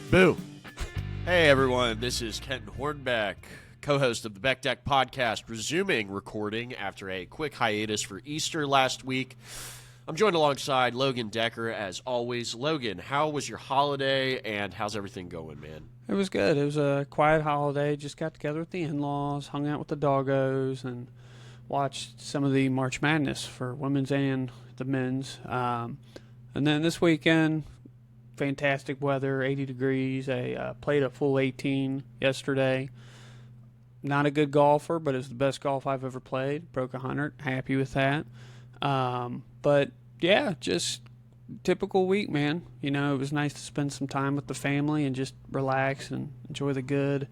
Boo. Hey everyone, this is Kenton Hornbeck, co-host of the BeckDeck podcast, resuming recording after a quick hiatus for Easter last week. I'm joined alongside Logan Decker as always. Logan, how was your holiday and how's everything going, man? It was good. It was a quiet holiday. Just got together with the in-laws, hung out with the doggos, and watched some of the March Madness for women's and the men's. And then this weekend, fantastic weather, 80 degrees. I played a full 18 yesterday. Not a good golfer, but it's the best golf I've ever played. Broke 100. Happy with that. But, yeah, just typical week, man. You know, it was nice to spend some time with the family and just relax and enjoy the good.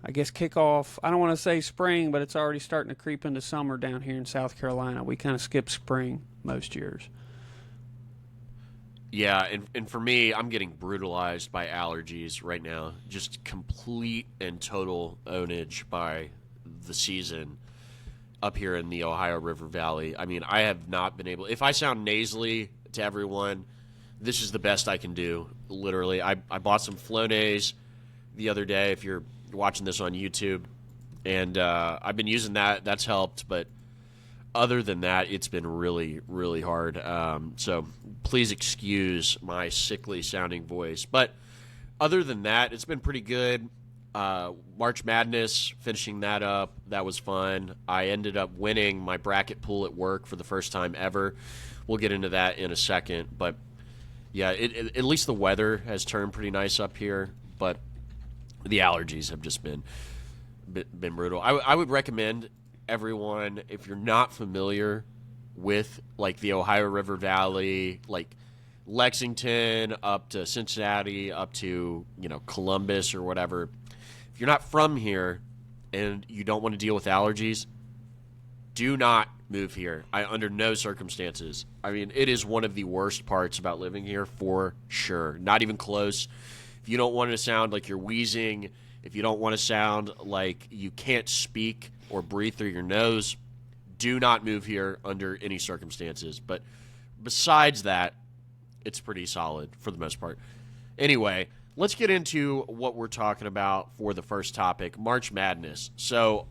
I guess kick off, I don't want to say spring, but it's already starting to creep into summer down here in South Carolina. We kind of skip spring most years. Yeah, and for me, I'm getting brutalized by allergies right now. Just complete and total ownage by the season up here in the Ohio River Valley. I mean, I have not been able – if I sound nasally to everyone, this is the best I can do, literally. I bought some Flonase the other day, if you're watching this on YouTube, and I've been using that. That's helped, but other than that, it's been really, really hard. So please excuse my sickly-sounding voice. But other than that, it's been pretty good. March Madness, finishing that up, that was fun. I ended up winning my bracket pool at work for the first time ever. We'll get into that in a second. But, yeah, at least the weather has turned pretty nice up here. But the allergies have just been brutal. I would recommend everyone, if you're not familiar with, like, the Ohio River Valley, like Lexington up to Cincinnati up to, you know, Columbus or whatever, if you're not from here and you don't want to deal with allergies, do not move here. Under no circumstances. I mean, it is one of the worst parts about living here for sure. Not even close. If you don't want to sound like you're wheezing, if you don't want to sound like you can't speak or breathe through your nose, do not move here under any circumstances. But besides that, it's pretty solid for the most part. Anyway, let's get into what we're talking about for the first topic, March Madness. So,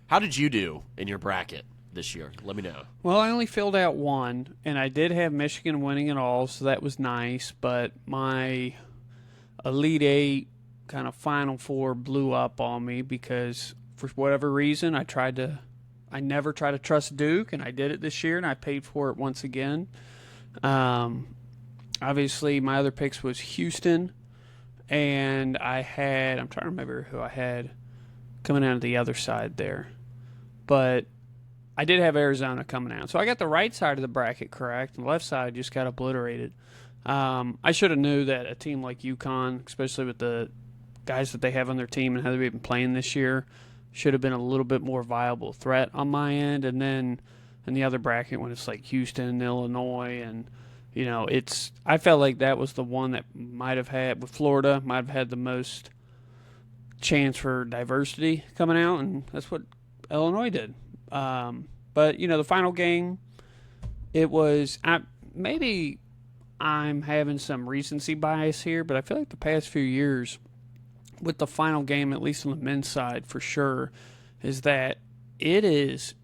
how did you do in your bracket this year? Let me know. Well, I only filled out one, and I did have Michigan winning it all, so that was nice. But my Elite Eight kind of Final Four blew up on me because for whatever reason I never try to trust Duke, and I did it this year, and I paid for it once again. Obviously, my other picks was Houston, and I'm trying to remember who I had coming out of the other side there. But I did have Arizona coming out. So I got the right side of the bracket correct, and the left side just got obliterated. I should have knew that a team like UConn, especially with the guys that they have on their team and how they've been playing this year, should have been a little bit more viable threat on my end. And then in the other bracket, when it's like Houston, Illinois, and you know, I felt like that was the one that might have had, with Florida, might have had the most chance for diversity coming out, and that's what Illinois did. But, you know, the final game, it was, maybe I'm having some recency bias here, but I feel like the past few years with the final game, at least on the men's side for sure, is that it is,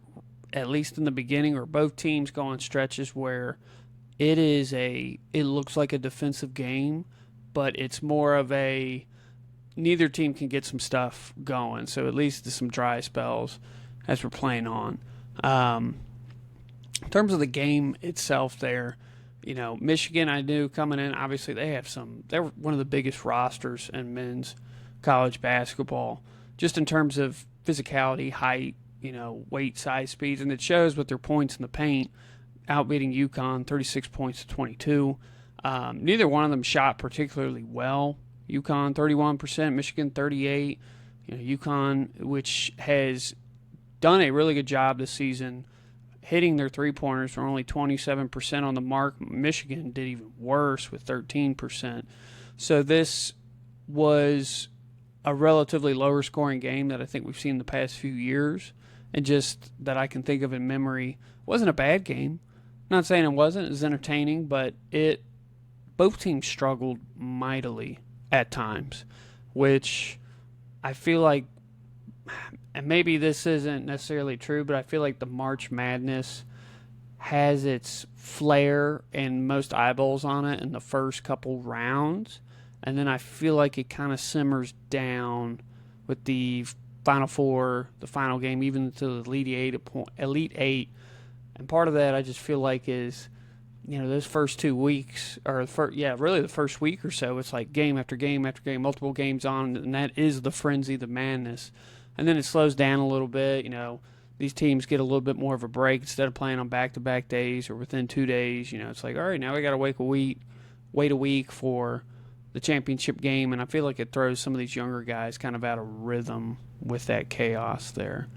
at least in the beginning, or both teams go on stretches where it looks like a defensive game, but it's more of neither team can get some stuff going. So at least there's some dry spells as we're playing on. In terms of the game itself there, you know, Michigan, I knew coming in, obviously they're one of the biggest rosters in men's college basketball, just in terms of physicality, height, you know, weight, size, speeds, and it shows with their points in the paint, outbeating UConn 36 points to 22. Neither one of them shot particularly well. UConn 31%, Michigan 38%. You know, UConn, which has done a really good job this season hitting their three-pointers, were only 27% on the mark. Michigan did even worse with 13%. So this was a relatively lower-scoring game that I think we've seen the past few years, and just that I can think of in memory. Wasn't a bad game. Not saying it wasn't. It was entertaining, but both teams struggled mightily at times, which I feel like, and maybe this isn't necessarily true, but I feel like the March Madness has its flair and most eyeballs on it in the first couple rounds, and then I feel like it kind of simmers down with the Final Four, the final game, even to the Elite Eight, and part of that I just feel like is, those first 2 weeks, or really the first week or so, it's like game after game after game, multiple games on, and that is the frenzy, the madness. And then it slows down a little bit. These teams get a little bit more of a break instead of playing on back-to-back days or within 2 days. It's like, all right, now we got to wait a week for the championship game, and I feel like it throws some of these younger guys kind of out of rhythm with that chaos there.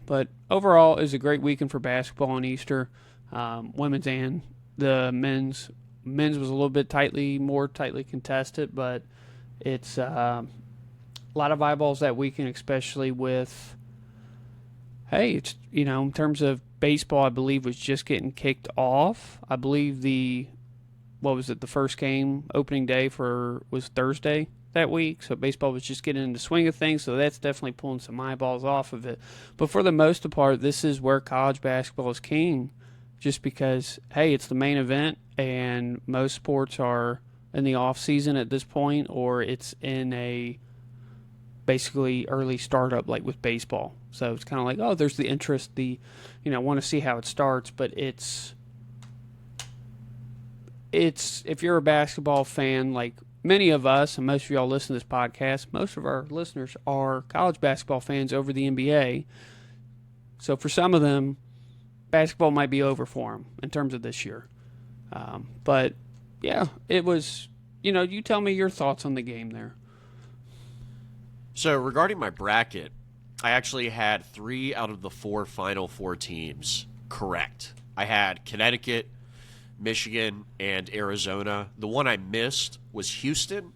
But overall, it was a great weekend for basketball on Easter. Women's and the men's. Men's was a little bit more tightly contested, but it's a lot of eyeballs that weekend, especially with, in terms of baseball, I believe was just getting kicked off. I believe the first game opening day was Thursday that week, so baseball was just getting into the swing of things, so that's definitely pulling some eyeballs off of it. But for the most part, this is where college basketball is king, just because, it's the main event, and most sports are in the off season at this point, or it's in a basically early startup like with baseball. So it's kind of like, there's the interest, want to see how it starts, but it's if you're a basketball fan, like many of us, and most of y'all listen to this podcast, most of our listeners are college basketball fans over the NBA. So for some of them, basketball might be over for them in terms of this year. But yeah, it was, you tell me your thoughts on the game there. So regarding my bracket, I actually had 3 out of the 4 Final Four teams correct. I had Connecticut, Michigan, and Arizona. The one I missed was Houston.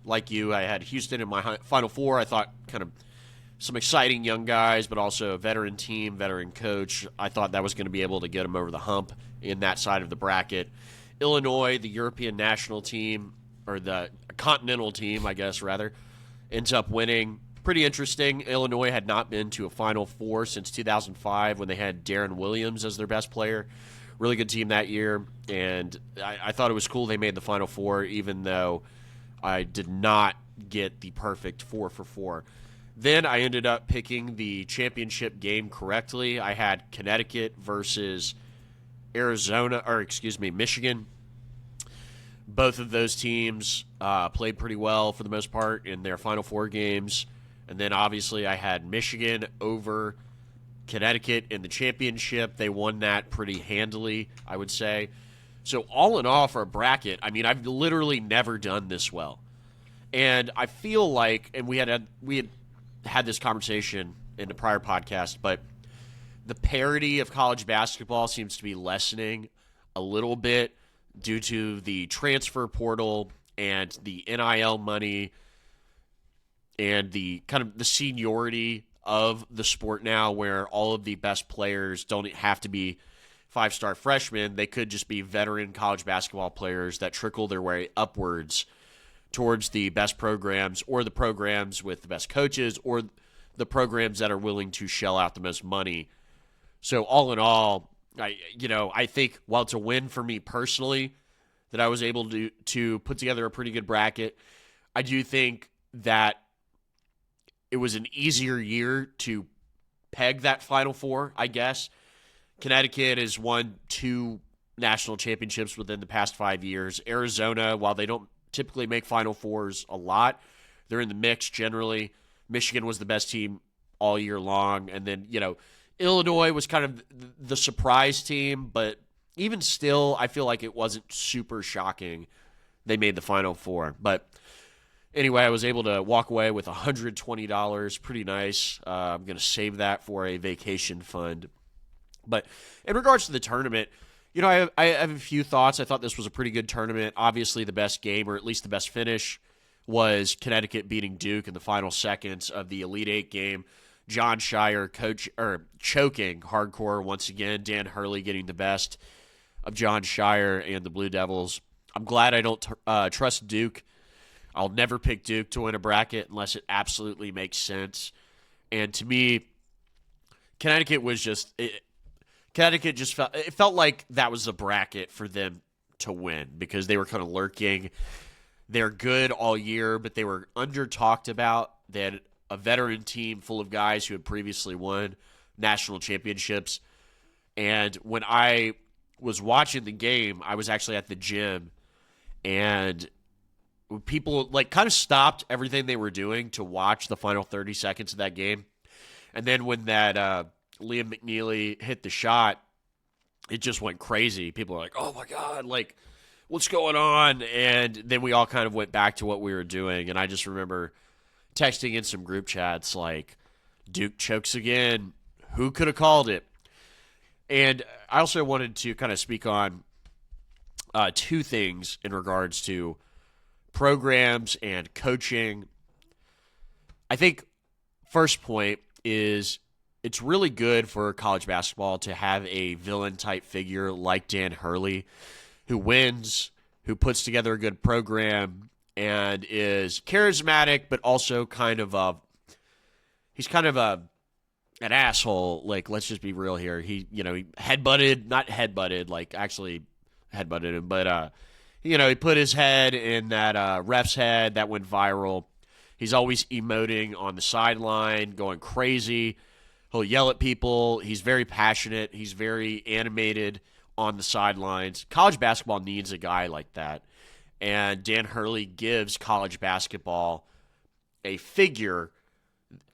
Like you, I had Houston in my Final Four. I thought kind of some exciting young guys, but also a veteran team, veteran coach. I thought that was going to be able to get them over the hump in that side of the bracket. Illinois, the European national team, or the continental team, I guess, rather, ends up winning. Pretty interesting. Illinois had not been to a Final Four since 2005 when they had Darren Williams as their best player. Really good team that year, and I thought it was cool they made the Final Four, even though I did not get the perfect 4 for 4. Then I ended up picking the championship game correctly. I had Connecticut versus Michigan. Both of those teams played pretty well for the most part in their Final Four games. And then obviously I had Michigan over Connecticut in the championship. They won that pretty handily, I would say. So all in all for a bracket, I mean, I've literally never done this well. And I feel like, and we had this conversation in the prior podcast, but the parity of college basketball seems to be lessening a little bit due to the transfer portal and the NIL money and the kind of the seniority of the sport now, where all of the best players don't have to be 5-star freshmen. They could just be veteran college basketball players that trickle their way upwards towards the best programs, or the programs with the best coaches, or the programs that are willing to shell out the most money. So all in all, I think while it's a win for me personally that I was able to put together a pretty good bracket, I do think that it was an easier year to peg that Final Four, I guess. Connecticut has won 2 national championships within the past 5 years. Arizona, while they don't typically make Final Fours a lot, they're in the mix generally. Michigan was the best team all year long. And then, Illinois was kind of the surprise team, but even still, I feel like it wasn't super shocking they made the Final Four. But anyway, I was able to walk away with $120. Pretty nice. I'm going to save that for a vacation fund. But in regards to the tournament, I have a few thoughts. I thought this was a pretty good tournament. Obviously, the best game, or at least the best finish, was Connecticut beating Duke in the final seconds of the Elite Eight game. John Shire choking hardcore once again. Dan Hurley getting the best of John Shire and the Blue Devils. I'm glad I don't trust Duke. I'll never pick Duke to win a bracket unless it absolutely makes sense. And to me, Connecticut was just Connecticut just felt like that was the bracket for them to win because they were kind of lurking. They're good all year, but they were under talked about. They had a veteran team full of guys who had previously won national championships. And when I was watching the game, I was actually at the gym, and people kind of stopped everything they were doing to watch the final 30 seconds of that game. And then when that Liam McNeely hit the shot, it just went crazy. People were like, oh my God, what's going on? And then we all kind of went back to what we were doing. And I just remember texting in some group chats like, Duke chokes again. Who could have called it? And I also wanted to kind of speak on two things in regards to programs and coaching. I think first point is it's really good for college basketball to have a villain-type figure like Dan Hurley who wins, who puts together a good program, and is charismatic, but also he's kind of an asshole. Let's just be real here. He actually headbutted him, but he put his head in that ref's head that went viral. He's always emoting on the sideline, going crazy. He'll yell at people. He's very passionate. He's very animated on the sidelines. College basketball needs a guy like that. And Dan Hurley gives college basketball a figure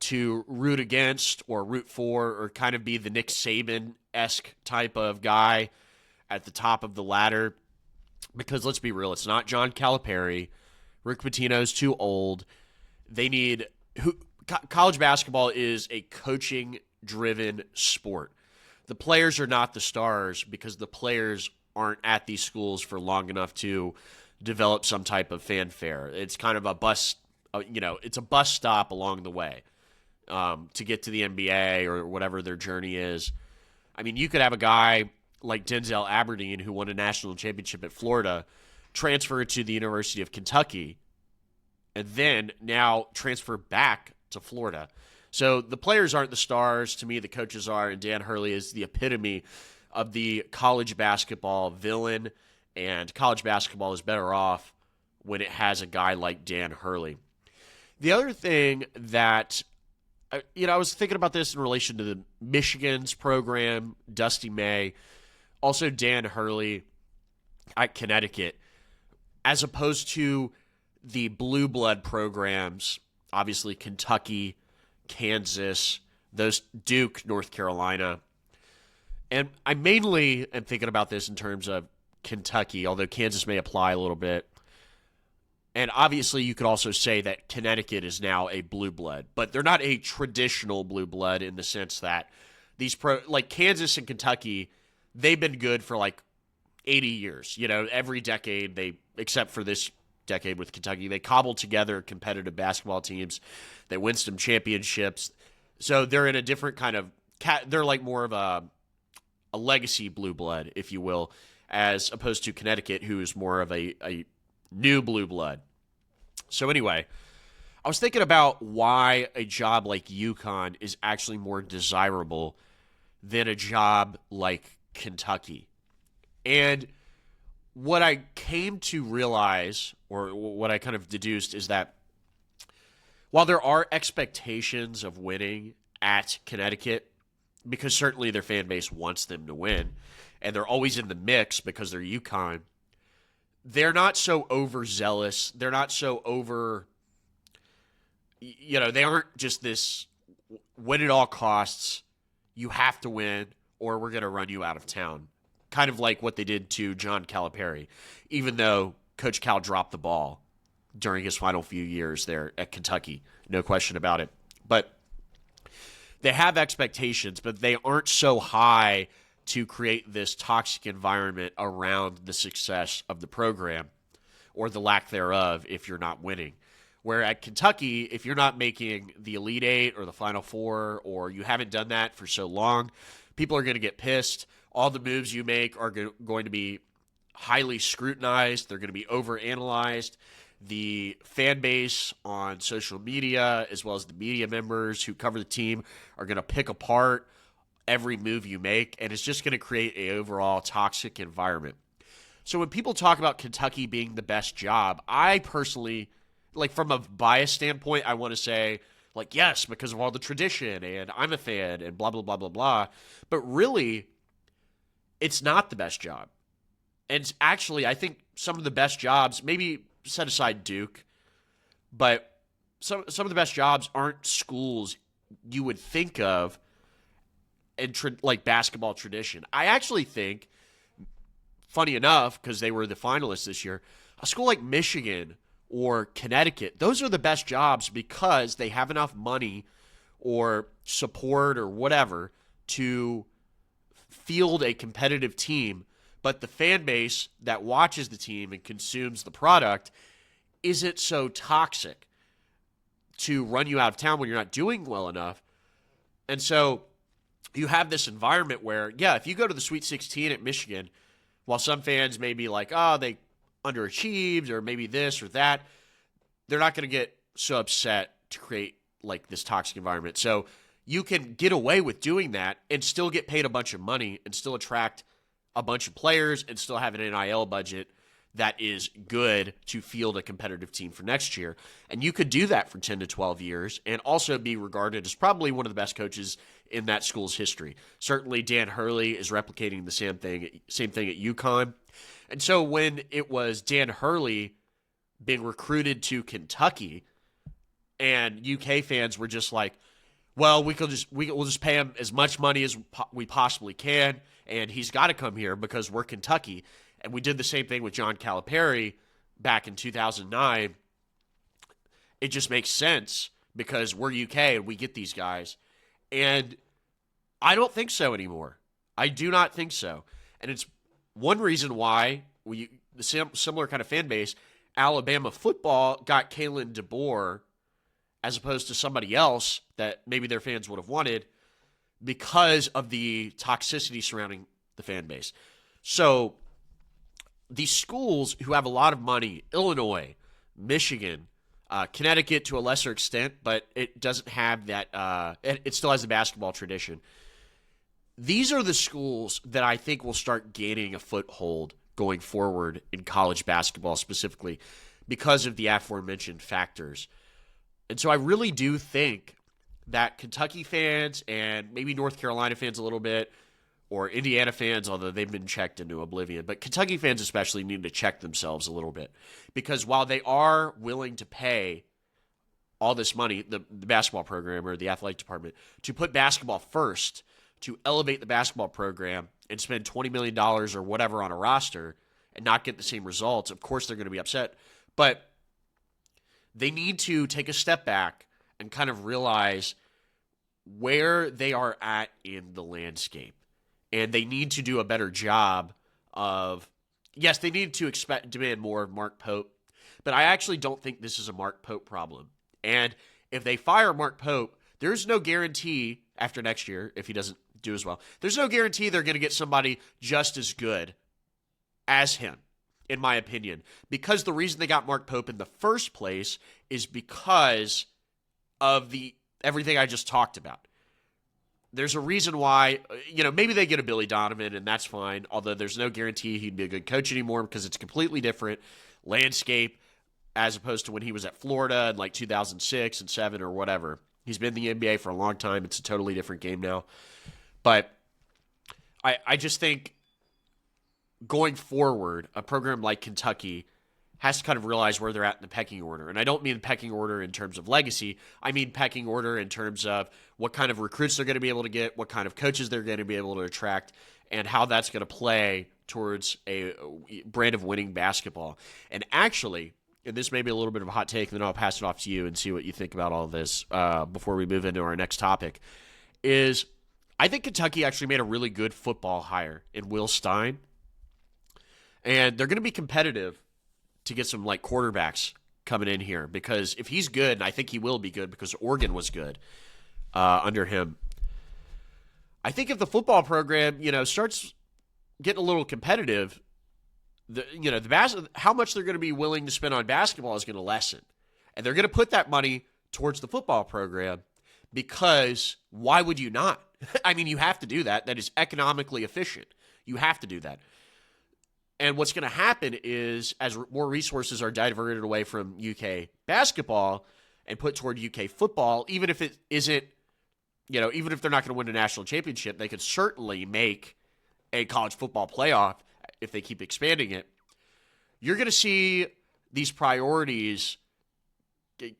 to root against or root for, or kind of be the Nick Saban-esque type of guy at the top of the ladder. Because let's be real, it's not John Calipari. Rick Pitino's too old. College basketball is a coaching-driven sport. The players are not the stars because the players aren't at these schools for long enough to develop some type of fanfare. It's kind of a bus, it's a bus stop along the way to get to the NBA or whatever their journey is. I mean, you could have a guy like Denzel Aberdeen, who won a national championship at Florida, transfer to the University of Kentucky, and then now transfer back to Florida. So the players aren't the stars. To me, the coaches are, and Dan Hurley is the epitome of the college basketball villain, and college basketball is better off when it has a guy like Dan Hurley. The other thing that, I was thinking about this in relation to the Michigan's program, Dusty May, also Dan Hurley at Connecticut, as opposed to the blue blood programs, obviously Kentucky, Kansas, those Duke, North Carolina. And I mainly am thinking about this in terms of Kentucky, although Kansas may apply a little bit. And obviously you could also say that Connecticut is now a blue blood, but they're not a traditional blue blood in the sense that these like Kansas and Kentucky, they've been good for 80 years. Every decade except for this decade with Kentucky, they cobbled together competitive basketball teams. They win some championships. So they're in a different kind of they're more of a legacy blue blood, if you will, as opposed to Connecticut, who is more of a new blue blood. So anyway, I was thinking about why a job like UConn is actually more desirable than a job like Kentucky. And what I came to realize, or what I kind of deduced, is that while there are expectations of winning at Connecticut, because certainly their fan base wants them to win, and they're always in the mix because they're UConn, they're not so overzealous. They're not so they aren't just this win at all costs, you have to win, or we're going to run you out of town. Kind of like what they did to John Calipari, even though Coach Cal dropped the ball during his final few years there at Kentucky. No question about it. But they have expectations, but they aren't so high to create this toxic environment around the success of the program or the lack thereof if you're not winning. Where at Kentucky, if you're not making the Elite Eight or the Final Four, or you haven't done that for so long, people are going to get pissed. All the moves you make are going to be highly scrutinized. They're going to be overanalyzed. the fan base on social media, as well as the media members who cover the team, are going to pick apart every move you make, and it's just going to create an overall toxic environment. So when people talk about Kentucky being the best job, I personally, like from a bias standpoint, I want to say, like, yes, because of all the tradition, and I'm a fan, and blah, blah, blah, blah, blah. But really, it's not the best job. And actually, I think some of the best jobs, maybe set aside Duke, but some of the best jobs aren't schools you would think of in like basketball tradition. I actually think, funny enough, because they were the finalists this year, a school like Michigan or Connecticut, those are the best jobs because they have enough money or support or whatever to field a competitive team, but the fan base that watches the team and consumes the product isn't so toxic to run you out of town when you're not doing well enough. And so you have this environment where, yeah, if you go to the Sweet 16 at Michigan, while some fans may be like, oh, they underachieved or maybe this or that, they're not going to get so upset to create like this toxic environment. So you can get away with doing that and still get paid a bunch of money and still attract a bunch of players and still have an NIL budget that is good to field a competitive team for next year. And you could do that for 10 to 12 years and also be regarded as probably one of the best coaches in that school's history. Certainly Dan Hurley is replicating the same thing at UConn. And so when it was Dan Hurley being recruited to Kentucky and UK fans were just like, well, we'll just pay him as much money as we possibly can, and he's got to come here because we're Kentucky. And we did the same thing with John Calipari back in 2009. It just makes sense because we're UK and we get these guys. And I don't think so anymore. I do not think so. And it's one reason why the similar kind of fan base, Alabama football got Kalen DeBoer as opposed to somebody else that maybe their fans would have wanted because of the toxicity surrounding the fan base. So these schools who have a lot of money, Illinois, Michigan, Connecticut to a lesser extent, but it doesn't have that, it still has the basketball tradition. These are the schools that I think will start gaining a foothold going forward in college basketball specifically because of the aforementioned factors. And so I really do think that Kentucky fans and maybe North Carolina fans a little bit, or Indiana fans, although they've been checked into oblivion, but Kentucky fans especially need to check themselves a little bit. Because while they are willing to pay all this money, the basketball program or the athletic department, to put basketball first, to elevate the basketball program and spend $20 million or whatever on a roster and not get the same results, of course they're going to be upset. But they need to take a step back and kind of realize where they are at in the landscape. And they need to do a better job of, yes, they need to demand more of Mark Pope, but I actually don't think this is a Mark Pope problem. And if they fire Mark Pope, there's no guarantee after next year, if he doesn't do as well, there's no guarantee they're going to get somebody just as good as him, in my opinion. Because the reason they got Mark Pope in the first place is because of everything I just talked about. There's a reason why, maybe they get a Billy Donovan, and that's fine, although there's no guarantee he'd be a good coach anymore because it's a completely different landscape as opposed to when he was at Florida in like 2006 and 7 or whatever. He's been in the NBA for a long time. It's a totally different game now. But I just think going forward, a program like Kentucky has to kind of realize where they're at in the pecking order. And I don't mean pecking order in terms of legacy. I mean pecking order in terms of what kind of recruits they're going to be able to get, what kind of coaches they're going to be able to attract, and how that's going to play towards a brand of winning basketball. And actually, and this may be a little bit of a hot take, and then I'll pass it off to you and see what you think about all of this before we move into our next topic, is I think Kentucky actually made a really good football hire in Will Stein. And they're going to be competitive to get some like quarterbacks coming in here because if he's good, and I think he will be good because Oregon was good under him, I think if the football program, starts getting a little competitive, how much they're going to be willing to spend on basketball is going to lessen. And they're going to put that money towards the football program because why would you not? I mean, you have to do that. That is economically efficient. You have to do that. And what's going to happen is as more resources are diverted away from UK basketball and put toward UK football, even if it isn't, even if they're not going to win a national championship, they could certainly make a college football playoff if they keep expanding it. You're going to see these priorities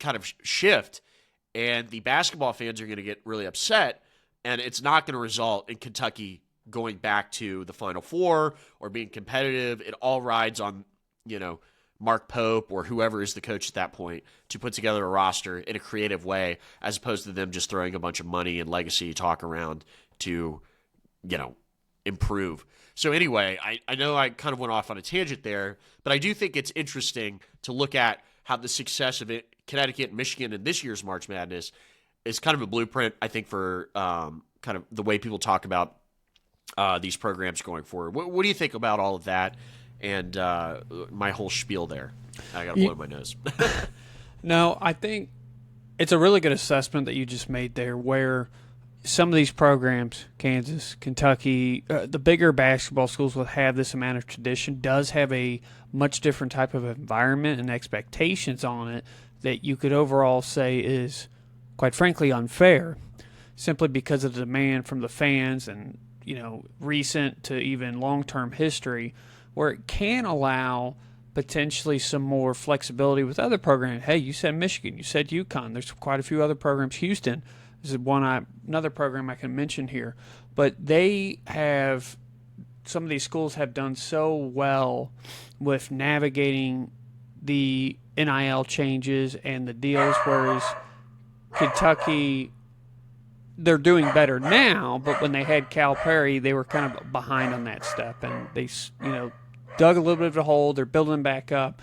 kind of shift, and the basketball fans are going to get really upset, and it's not going to result in Kentucky going back to the Final Four or being competitive. It all rides on, Mark Pope or whoever is the coach at that point to put together a roster in a creative way, as opposed to them just throwing a bunch of money and legacy talk around to, improve. So anyway, I know I kind of went off on a tangent there, but I do think it's interesting to look at how the success of Connecticut and Michigan in this year's March Madness is kind of a blueprint, I think, for kind of the way people talk about these programs going forward. What do you think about all of that and my whole spiel there? I got to blow my nose. No, I think it's a really good assessment that you just made there, where some of these programs, Kansas, Kentucky, the bigger basketball schools will have this amount of tradition, does have a much different type of environment and expectations on it that you could overall say is, quite frankly, unfair, simply because of the demand from the fans and, recent to even long-term history, where it can allow potentially some more flexibility with other programs. Hey, you said Michigan, you said UConn. There's quite a few other programs. Houston is another program I can mention here. But some of these schools have done so well with navigating the NIL changes and the deals, whereas Kentucky, they're doing better now, but when they had Calipari, they were kind of behind on that step, and they, dug a little bit of a hole. They're building back up,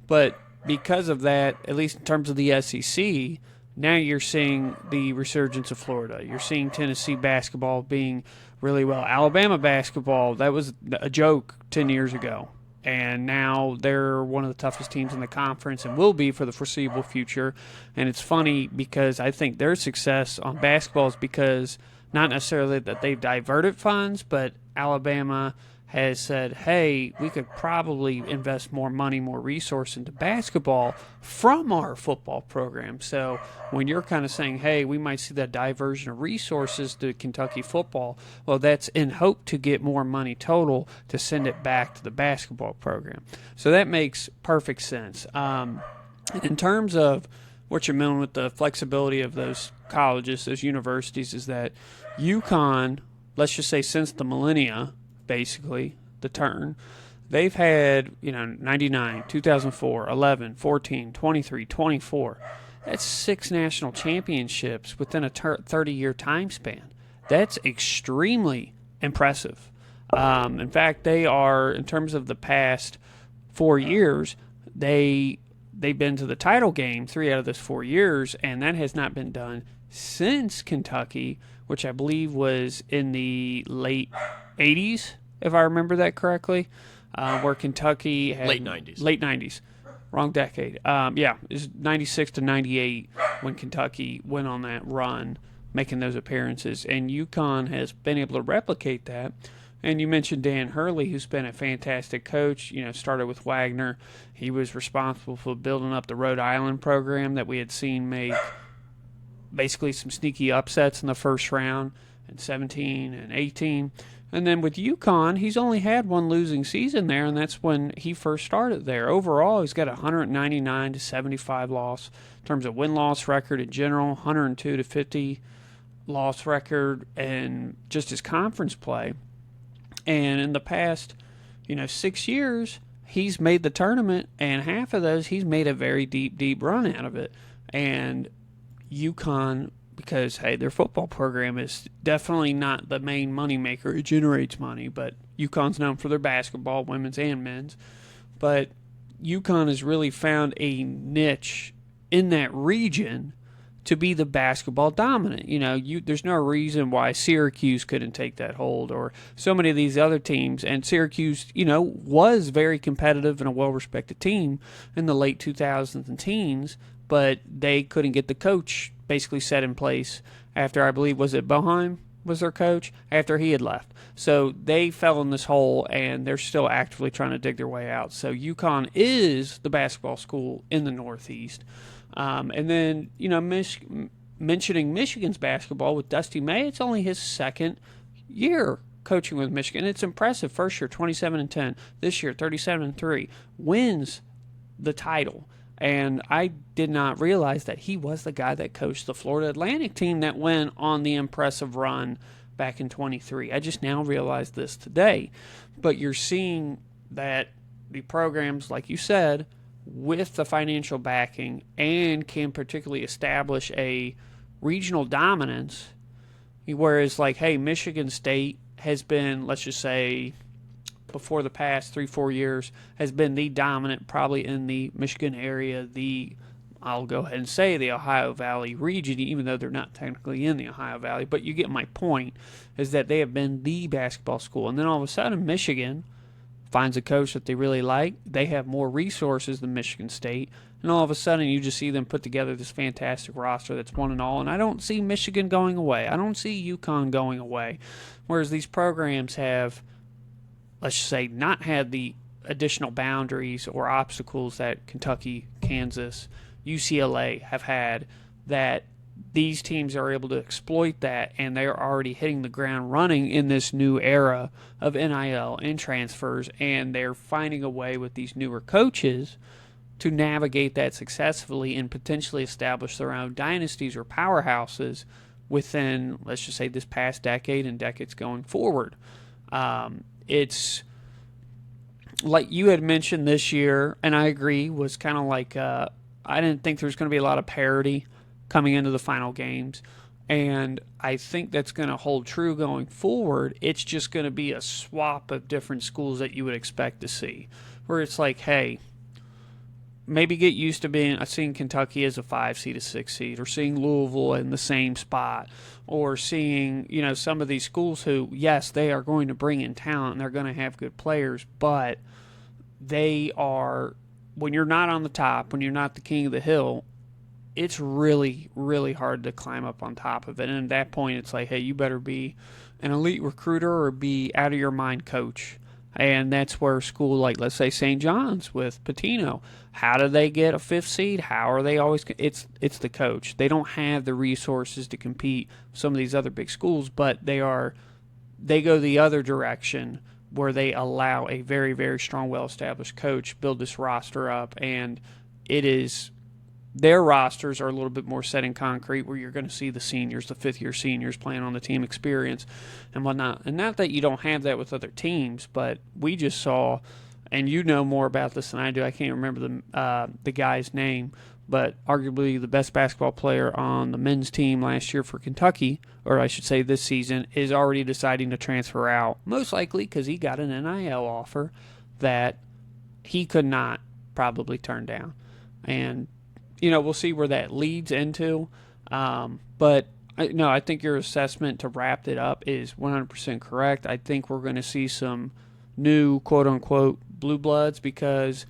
but because of that, at least in terms of the SEC, now you're seeing the resurgence of Florida. You're seeing Tennessee basketball being really well. Alabama basketball, that was a joke 10 years ago. And now they're one of the toughest teams in the conference and will be for the foreseeable future. And it's funny because I think their success on basketball is because not necessarily that they've diverted funds, but Alabama has said, hey, we could probably invest more money, more resource into basketball from our football program. So when you're kind of saying, hey, we might see that diversion of resources to Kentucky football, well, that's in hope to get more money total to send it back to the basketball program. So that makes perfect sense. In terms of what you're meant with the flexibility of those colleges, those universities, is that UConn, let's just say since the millennia, basically, the turn, they've had, 99, 2004, 11, 14, 23, 24. That's 6 national championships within a 30-year time span. That's extremely impressive. In fact, they are, in terms of the past 4 years, they've been to the title game 3 out of those 4 years, and that has not been done since Kentucky, which I believe was in the late 80s, if I remember that correctly, where Kentucky had... Late 90s. Late 90s. Wrong decade. It was 96 to 98 when Kentucky went on that run, making those appearances. And UConn has been able to replicate that. And you mentioned Dan Hurley, who's been a fantastic coach, started with Wagner. He was responsible for building up the Rhode Island program that we had seen make basically some sneaky upsets in the first round in 17 and 18. And then with UConn, he's only had one losing season there, and that's when he first started there. Overall, he's got a 199 to 75 loss in terms of win-loss record in general, 102 to 50 loss record, and just his conference play. And in the past, 6 years, he's made the tournament, and half of those he's made a very deep, deep run out of it. And UConn, because, hey, their football program is definitely not the main moneymaker. It generates money, but UConn's known for their basketball, women's and men's. But UConn has really found a niche in that region to be the basketball dominant. There's no reason why Syracuse couldn't take that hold, or so many of these other teams. And Syracuse, was very competitive and a well-respected team in the late 2000s and teens, but they couldn't get the coach basically set in place after, I believe, was it Boeheim was their coach, after he had left. So they fell in this hole, and they're still actively trying to dig their way out. So UConn is the basketball school in the Northeast. And then, mentioning Michigan's basketball with Dusty May, it's only his second year coaching with Michigan. It's impressive. First year, 27-10. This year, 37-3. Wins the title. And I did not realize that he was the guy that coached the Florida Atlantic team that went on the impressive run back in 23. I just now realized this today. But you're seeing that the programs, like you said, with the financial backing and can particularly establish a regional dominance, whereas Michigan State has been, let's just say, before the past 3-4 years, has been the dominant probably in the Michigan area, I'll go ahead and say the Ohio Valley region, even though they're not technically in the Ohio Valley, but you get my point, is that they have been the basketball school. And then all of a sudden Michigan finds a coach that they really like. They have more resources than Michigan State, and all of a sudden you just see them put together this fantastic roster that's 1-all. And I don't see Michigan going away. I don't see UConn going away. Whereas these programs have, let's just say, not had the additional boundaries or obstacles that Kentucky, Kansas, UCLA have had, that these teams are able to exploit that, and they're already hitting the ground running in this new era of NIL and transfers, and they're finding a way with these newer coaches to navigate that successfully and potentially establish their own dynasties or powerhouses within, let's just say, this past decade and decades going forward. It's like you had mentioned this year, and I agree, was kind of like I didn't think there was going to be a lot of parity coming into the final games, and I think that's going to hold true going forward. It's just going to be a swap of different schools that you would expect to see, where it's like, hey, maybe get used to seeing Kentucky as a 5 seed, a 6 seed, or seeing Louisville in the same spot, or seeing, some of these schools who, yes, they are going to bring in talent and they're going to have good players, but they are, when you're not on the top, when you're not the king of the hill, it's really, really hard to climb up on top of it. And at that point, it's like, hey, you better be an elite recruiter or be out of your mind coach. And that's where school like, let's say, St. John's with Pitino, how do they get a 5th seed? How are they always – it's the coach. They don't have the resources to compete with some of these other big schools, but they go the other direction where they allow a very, very strong, well-established coach build this roster up. And it is – their rosters are a little bit more set in concrete, where you're going to see the seniors, the 5th-year seniors playing on the team experience and whatnot. And not that you don't have that with other teams, but we just saw, and you know more about this than I do, I can't remember the guy's name, but arguably the best basketball player on the men's team last year for Kentucky, or I should say this season, is already deciding to transfer out, most likely because he got an NIL offer that he could not probably turn down. And we'll see where that leads into. But I think your assessment to wrap it up is 100% correct. I think we're going to see some new quote-unquote blue bloods because,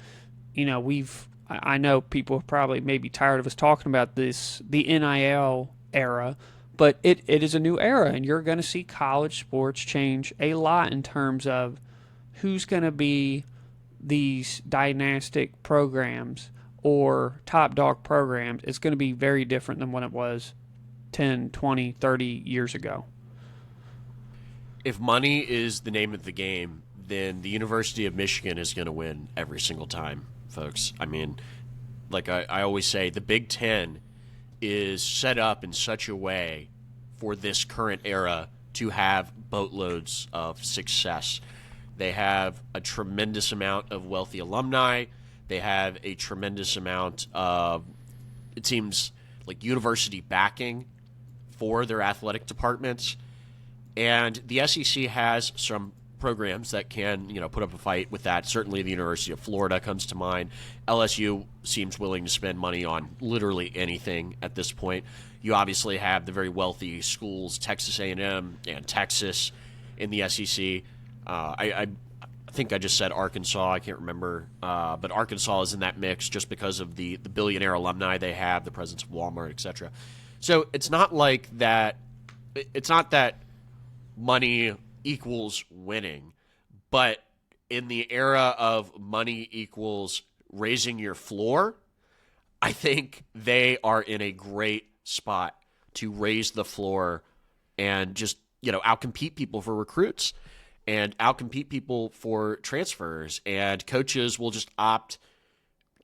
I know people are probably maybe tired of us talking about this, the NIL era, but it is a new era, and you're going to see college sports change a lot in terms of who's going to be these dynastic programs or top dog programs. It's going to be very different than what it was 10, 20, 30 years ago. If money is the name of the game, then the University of Michigan is going to win every single time, folks. I mean, like I always say, the Big Ten is set up in such a way for this current era to have boatloads of success. They have a tremendous amount of wealthy alumni. They have a tremendous amount of, it seems like, university backing for their athletic departments. And the SEC has some programs that can, put up a fight with that. Certainly the University of Florida comes to mind. LSU seems willing to spend money on literally anything at this point. You obviously have the very wealthy schools, Texas A&M and Texas in the SEC. I think I just said Arkansas. I can't remember. But Arkansas is in that mix just because of the billionaire alumni they have, the presence of Walmart, etc. So it's not like that. It's not that money equals winning, but in the era of money equals raising your floor, I think they are in a great spot to raise the floor and just, outcompete people for recruits and outcompete people for transfers. And coaches will just opt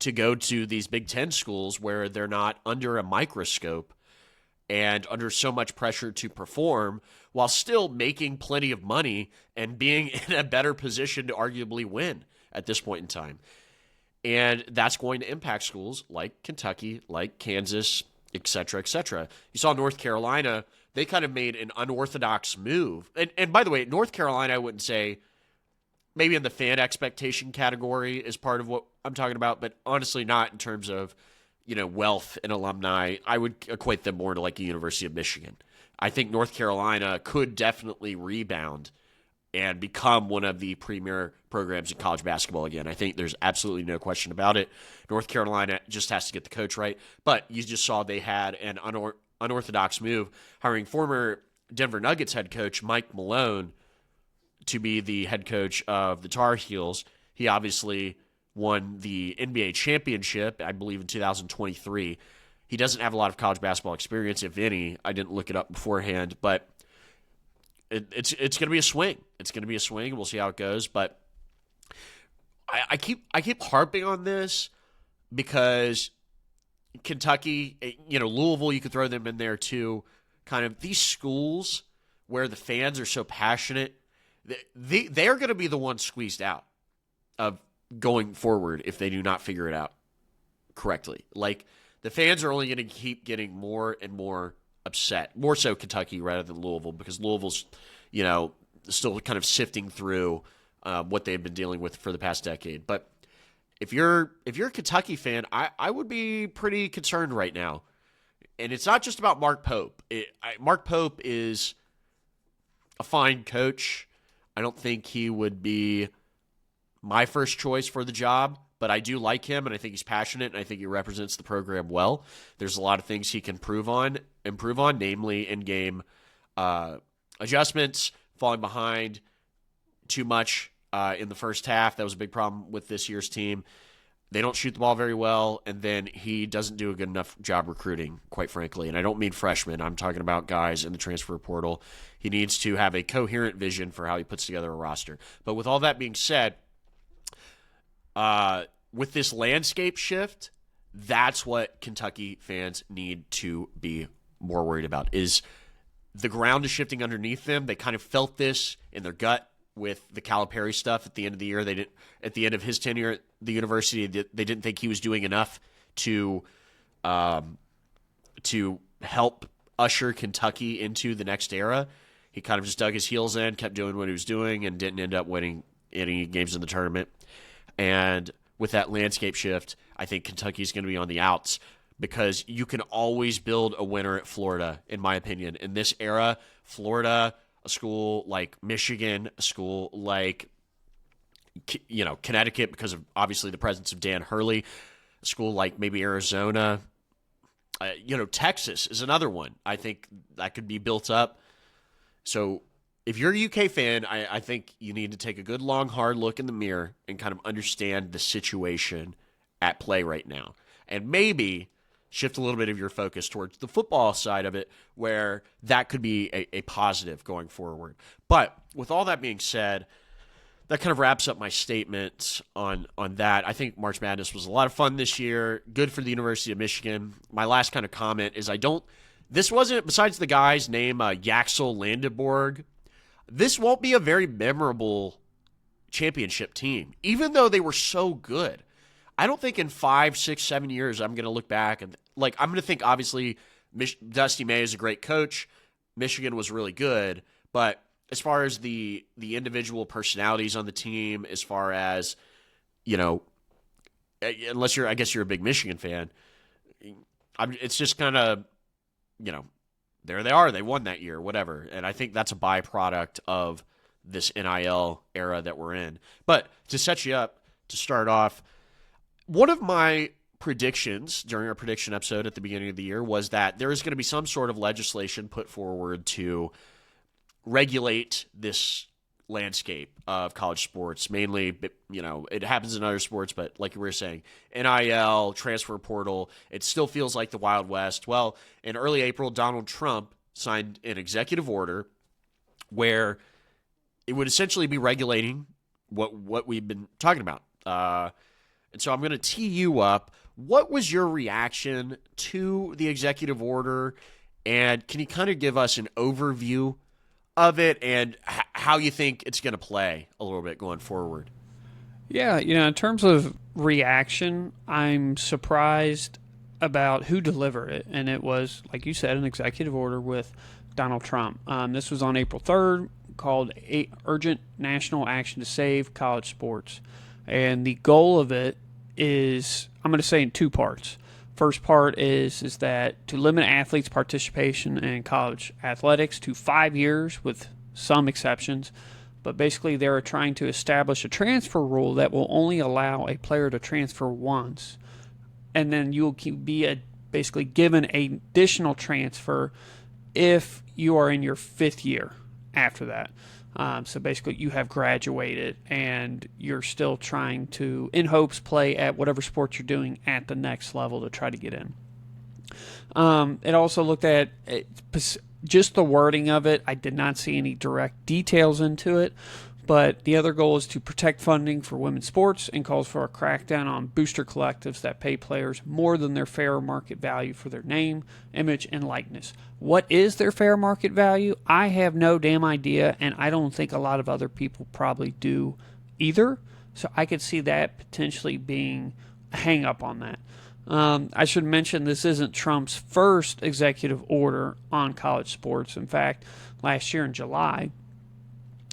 to go to these Big Ten schools where they're not under a microscope and under so much pressure to perform while still making plenty of money and being in a better position to arguably win at this point in time. And that's going to impact schools like Kentucky, like Kansas, et cetera, et cetera. You saw North Carolina, they kind of made an unorthodox move. And by the way, North Carolina, I wouldn't say maybe in the fan expectation category is part of what I'm talking about, but honestly not in terms of, wealth and alumni. I would equate them more to like the University of Michigan. I think North Carolina could definitely rebound and become one of the premier programs in college basketball again. I think there's absolutely no question about it. North Carolina just has to get the coach right. But you just saw they had an unorthodox move, hiring former Denver Nuggets head coach Mike Malone to be the head coach of the Tar Heels. He obviously won the NBA championship, I believe, in 2023. He doesn't have a lot of college basketball experience, if any. I didn't look it up beforehand, but it's going to be a swing. It's going to be a swing. We'll see how it goes. But I keep harping on this because Kentucky, Louisville, you could throw them in there too. Kind of these schools where the fans are so passionate, they're going to be the ones squeezed out of going forward if they do not figure it out correctly. Like, the fans are only going to keep getting more and more upset, more so Kentucky rather than Louisville, because Louisville's, still kind of sifting through what they've been dealing with for the past decade. But if you're a Kentucky fan, I would be pretty concerned right now. And it's not just about Mark Pope. Mark Pope is a fine coach. I don't think he would be my first choice for the job, but I do like him, and I think he's passionate, and I think he represents the program well. There's a lot of things he can improve on, namely in-game adjustments, falling behind too much in the first half. That was a big problem with this year's team. They don't shoot the ball very well, and then he doesn't do a good enough job recruiting, quite frankly. And I don't mean freshmen. I'm talking about guys in the transfer portal. He needs to have a coherent vision for how he puts together a roster. But with all that being said, with this landscape shift, that's what Kentucky fans need to be more worried about, is the ground is shifting underneath them. They kind of felt this in their gut with the Calipari stuff at the end of the year. They didn't, at the end of his tenure at the university, they didn't think he was doing enough to help usher Kentucky into the next era. He kind of just dug his heels in, kept doing what he was doing, and didn't end up winning any games in the tournament. And with that landscape shift, I think Kentucky's going to be on the outs, because you can always build a winner at Florida, in my opinion. In this era, Florida, a school like Michigan, a school like, Connecticut, because of obviously the presence of Dan Hurley, a school like maybe Arizona, Texas is another one. I think that could be built up. So if you're a UK fan, I think you need to take a good, long, hard look in the mirror and kind of understand the situation at play right now. And maybe shift a little bit of your focus towards the football side of it, where that could be a positive going forward. But with all that being said, that kind of wraps up my statement on that. I think March Madness was a lot of fun this year. Good for the University of Michigan. My last kind of comment is this wasn't, besides the guy's name, Yaxel Landenborg, this won't be a very memorable championship team, even though they were so good. I don't think in 5, 6, 7 years I'm going to look back and I'm going to think, obviously, Dusty May is a great coach. Michigan was really good, but as far as the individual personalities on the team, as far as, you know, unless I guess you're a big Michigan fan, it's just kind of, you know, there they are. They won that year, whatever. And I think that's a byproduct of this NIL era that we're in. But to set you up, to start off, one of my predictions during our prediction episode at the beginning of the year was that there is going to be some sort of legislation put forward to regulate this landscape of college sports. Mainly, you know, it happens in other sports, but like we were saying, NIL, transfer portal, it still feels like the Wild West. Well, in early April, Donald Trump signed an executive order where it would essentially be regulating what we've been talking about. And so I'm going to tee you up. What was your reaction to the executive order? And can you kind of give us an overview of it and how you think it's going to play a little bit going forward? Yeah, you know, in terms of reaction, I'm surprised about who delivered it. And it was, like you said, an executive order with Donald Trump. This was on April 3rd, called Urgent National Action to Save College Sports. And the goal of it is, I'm going to say in two parts. First part is that to limit athletes' participation in college athletics to 5 years with some exceptions. But basically they're trying to establish a transfer rule that will only allow a player to transfer once. And then you'll be basically given an additional transfer if you are in your 5th year after that. So basically you have graduated and you're still trying to, in hopes, play at whatever sport you're doing at the next level to try to get in. It also looked at just the wording of it. I did not see any direct details into it, but the other goal is to protect funding for women's sports and calls for a crackdown on booster collectives that pay players more than their fair market value for their name, image, and likeness. What is their fair market value? I have no damn idea, and I don't think a lot of other people probably do either. So I could see that potentially being a hang-up on that. I should mention this isn't Trump's first executive order on college sports. In fact, last year in July,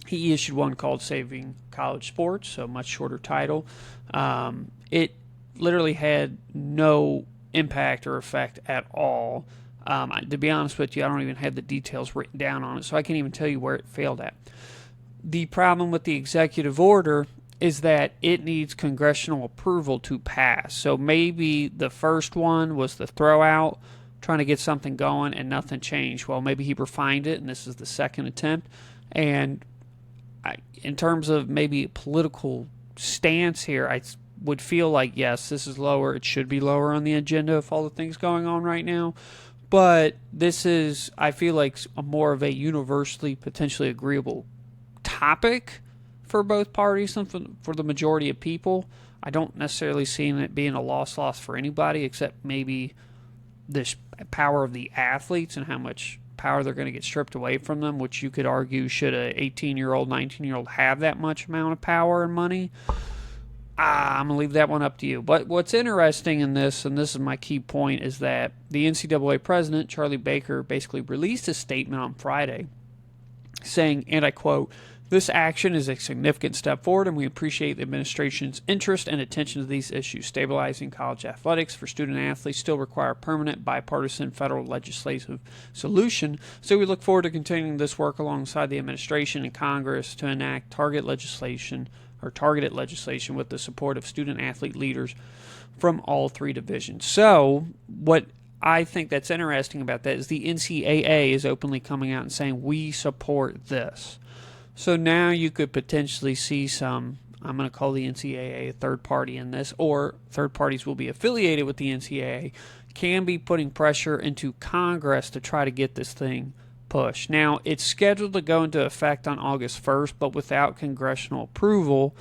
he issued one called Saving College Sports, so a much shorter title. It literally had no impact or effect at all. To be honest with you, I don't even have the details written down on it, so I can't even tell you where it failed at. The problem with the executive order is that it needs congressional approval to pass. So maybe the first one was the throw out, trying to get something going, and nothing changed. Well, maybe he refined it, and this is the second attempt. And in terms of maybe a political stance here, I would feel like, yes, this is lower. It should be lower on the agenda of all the things going on right now. But this is, I feel like, a more of a universally potentially agreeable topic for both parties and for the majority of people. I don't necessarily see it being a loss for anybody except maybe this power of the athletes and how much power they're going to get stripped away from them, which you could argue should a 18-year-old, 19-year-old have that much amount of power and money. I'm going to leave that one up to you. But what's interesting in this, and this is my key point, is that the NCAA president, Charlie Baker, basically released a statement on Friday saying, and I quote, "This action is a significant step forward, and we appreciate the administration's interest and attention to these issues. Stabilizing college athletics for student athletes still require a permanent bipartisan federal legislative solution, so we look forward to continuing this work alongside the administration and Congress to enact targeted legislation with the support of student-athlete leaders from all 3 divisions." So what I think that's interesting about that is the NCAA is openly coming out and saying, we support this. So now you could potentially see some, I'm going to call the NCAA a third party in this, or third parties will be affiliated with the NCAA, can be putting pressure into Congress to try to get this thing pushed. Now, it's scheduled to go into effect on August 1st, but without congressional approval,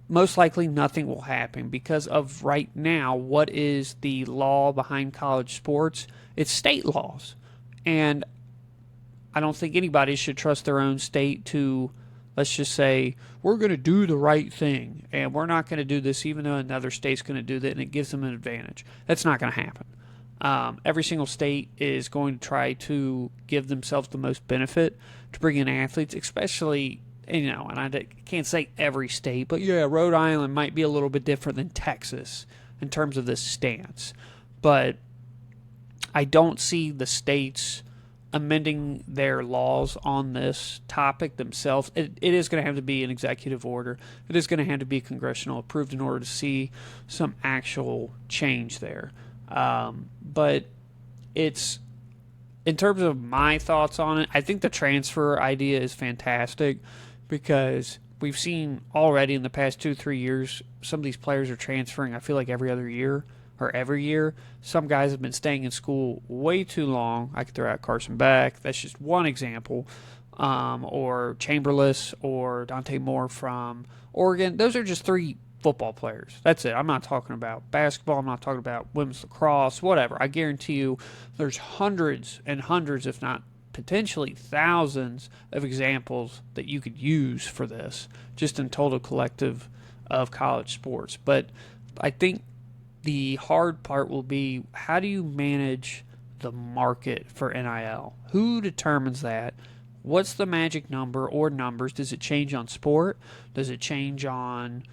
most likely nothing will happen because of right now, what is the law behind college sports? It's state laws. And I don't think anybody should trust their own state to, let's just say, we're going to do the right thing, and we're not going to do this even though another state's going to do that, and it gives them an advantage. That's not going to happen. Every single state is going to try to give themselves the most benefit to bring in athletes, especially, and I can't say every state, but yeah, Rhode Island might be a little bit different than Texas in terms of this stance. But I don't see the states amending their laws on this topic themselves. It is going to have to be an executive order. It is going to have to be congressional approved in order to see some actual change there. But it's, in terms of my thoughts on it, I think the transfer idea is fantastic because we've seen already in the past 2-3 years, some of these players are transferring, I feel like every other year or every year. Some guys have been staying in school way too long. I could throw out Carson Beck. That's just one example. Or Chamberlain or Dante Moore from Oregon. Those are just 3 football players. That's it. I'm not talking about basketball. I'm not talking about women's lacrosse, whatever. I guarantee you there's hundreds and hundreds, if not potentially thousands, of examples that you could use for this, just in total collective of college sports. But I think the hard part will be, how do you manage the market for NIL? Who determines that? What's the magic number or numbers? Does it change on sport? Does it change on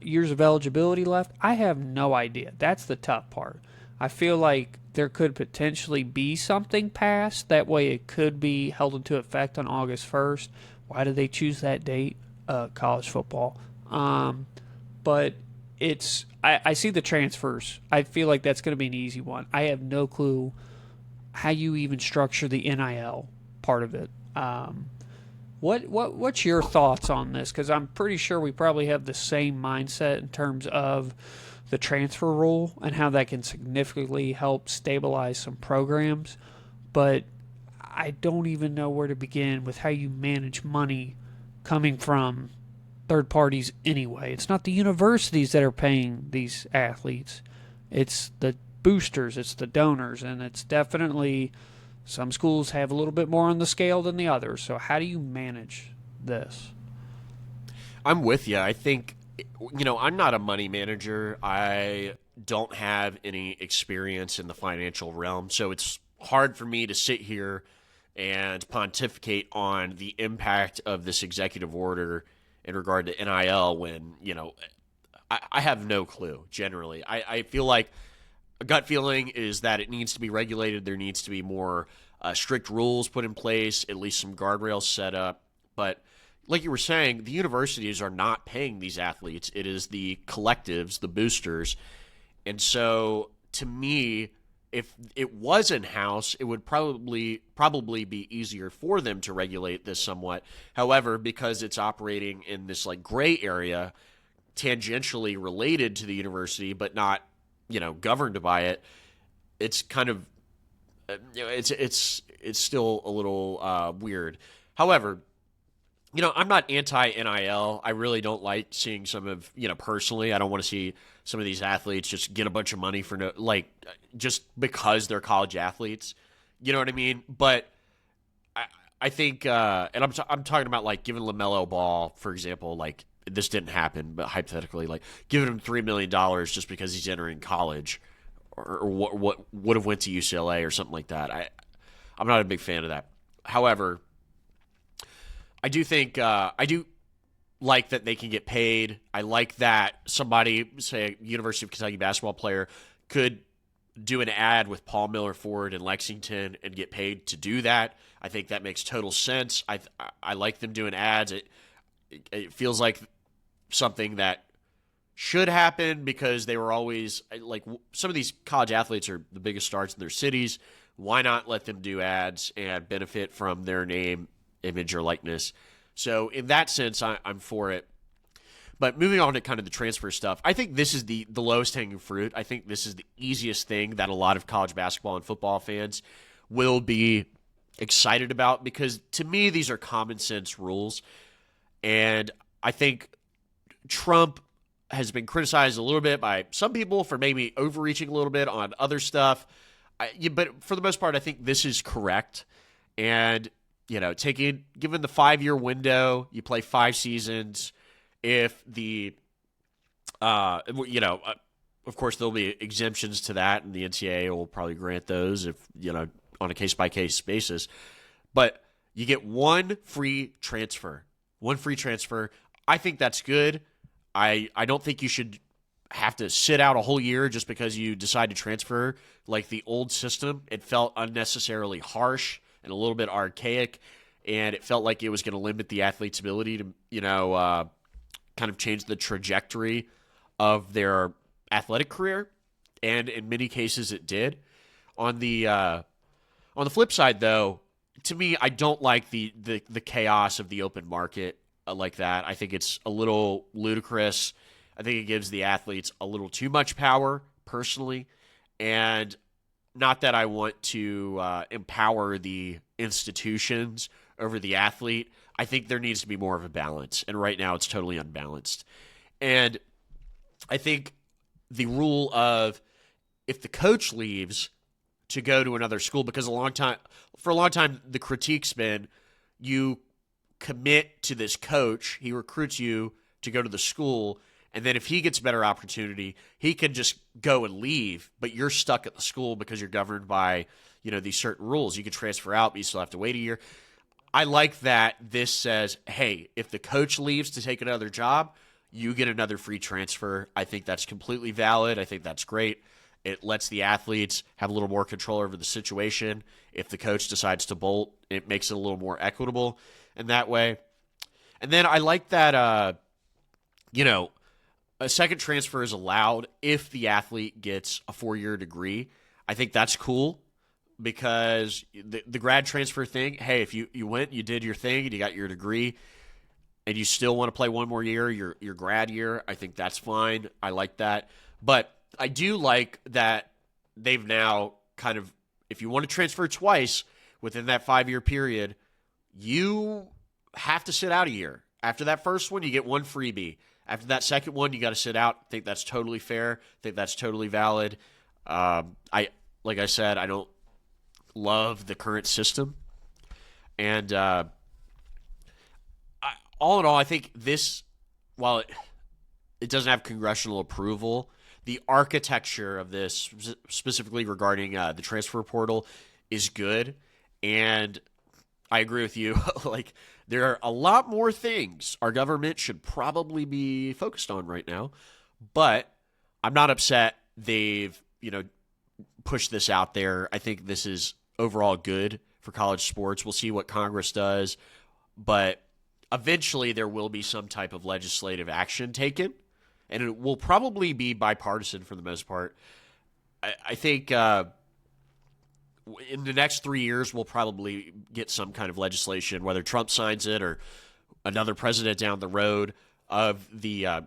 years of eligibility left? I have no idea. That's the tough part. I feel like there could potentially be something passed. That way it could be held into effect on August 1st. Why did they choose that date? College football. But I see the transfers. I feel like that's going to be an easy one. I have no clue how you even structure the NIL part of it. What's your thoughts on this? Because I'm pretty sure we probably have the same mindset in terms of the transfer rule and how that can significantly help stabilize some programs. But I don't even know where to begin with how you manage money coming from third parties anyway. It's not the universities that are paying these athletes. It's the boosters, it's the donors, and it's definitely, some schools have a little bit more on the scale than the others. So how do you manage this? I'm with you. I think, I'm not a money manager. I don't have any experience in the financial realm. So it's hard for me to sit here and pontificate on the impact of this executive order in regard to NIL when, I have no clue, generally. I feel like a gut feeling is that it needs to be regulated. There needs to be more strict rules put in place, at least some guardrails set up. But like you were saying, the universities are not paying these athletes. It is the collectives, the boosters. And so, to me, if it was in-house, it would probably be easier for them to regulate this somewhat. However, because it's operating in this gray area, tangentially related to the university, but not, governed by it, it's kind of, it's still a little weird. However, I'm not anti-NIL. I really don't like seeing some of, personally, I don't want to see some of these athletes just get a bunch of money for just because they're college athletes. You know what I mean? But I think, and I'm talking about giving LaMelo Ball, for example, this didn't happen, but hypothetically, giving him $3 million just because he's entering college, or what would have went to UCLA or something like that. I'm not a big fan of that. However, I do think I do like that they can get paid. I like that somebody, say a University of Kentucky basketball player, could do an ad with Paul Miller Ford in Lexington and get paid to do that. I think that makes total sense. I like them doing ads. It feels like something that should happen because they were always some of these college athletes are the biggest stars in their cities. Why not let them do ads and benefit from their name, image, or likeness? So in that sense, I'm for it. But moving on to kind of the transfer stuff, I think this is the lowest hanging fruit. I think this is the easiest thing that a lot of college basketball and football fans will be excited about, because to me, these are common sense rules. And I think Trump has been criticized a little bit by some people for maybe overreaching a little bit on other stuff. But for the most part, I think this is correct. And given the 5-year window, you play 5 seasons. If the, of course, there'll be exemptions to that, and the NCAA will probably grant those if, on a case-by-case basis. But you get one free transfer. One free transfer. I think that's good. I don't think you should have to sit out a whole year just because you decide to transfer like the old system. It felt unnecessarily harsh and a little bit archaic, and it felt like it was going to limit the athlete's ability to, kind of change the trajectory of their athletic career. And in many cases, it did. On the flip side, though, to me, I don't like the chaos of the open market like that. I think it's a little ludicrous. I think it gives the athletes a little too much power, personally. And not that I want to empower the institutions over the athlete. I think there needs to be more of a balance. And right now, it's totally unbalanced. And I think the rule of if the coach leaves to go to another school, because for a long time, the critique's been you commit to this coach, he recruits you to go to the school, and then if he gets a better opportunity, he can just go and leave, but you're stuck at the school because you're governed by, these certain rules. You can transfer out, but you still have to wait a year. I like that this says, hey, if the coach leaves to take another job, you get another free transfer. I think that's completely valid. I think that's great. It lets the athletes have a little more control over the situation. If the coach decides to bolt, it makes it a little more equitable in that way. And then I like that, a second transfer is allowed if the athlete gets a 4-year degree. I think that's cool because the grad transfer thing, hey, if you went, you did your thing, and you got your degree, and you still want to play one more year, your grad year, I think that's fine. I like that. But I do like that they've now kind of, if you want to transfer twice within that 5-year period, you have to sit out a year. After that first one, you get one freebie. After that second one, you got to sit out. I think that's totally fair. I think that's totally valid. Like I said, I don't love the current system. And all in all, I think this, while it doesn't have congressional approval, the architecture of this, specifically regarding the transfer portal, is good. And I agree with you. Like, there are a lot more things our government should probably be focused on right now. But I'm not upset they've, pushed this out there. I think this is overall good for college sports. We'll see what Congress does. But eventually there will be some type of legislative action taken. And it will probably be bipartisan for the most part. I think in the next 3 years, we'll probably get some kind of legislation, whether Trump signs it or another president down the road, of the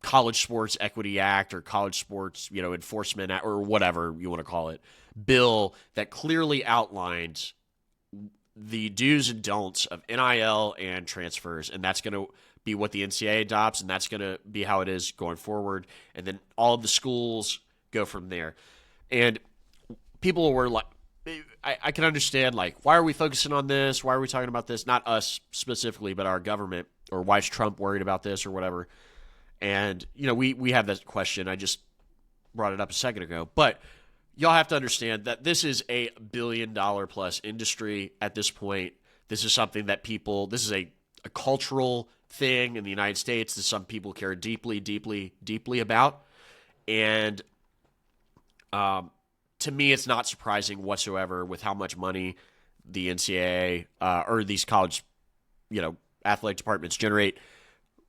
College Sports Equity Act or College Sports Enforcement Act, or whatever you want to call it, bill that clearly outlines the do's and don'ts of NIL and transfers. And that's going to be what the NCAA adopts, and that's going to be how it is going forward. And then all of the schools go from there. And people were like, I can understand, like, why are we focusing on this? Why are we talking about this? Not us specifically, but our government, or why is Trump worried about this or whatever? And, we have that question. I just brought it up a second ago. But y'all have to understand that this is a billion-dollar-plus industry at this point. This is something that this is a cultural thing in the United States that some people care deeply, deeply, deeply about. And to me, it's not surprising whatsoever with how much money the NCAA or these college, athletic departments generate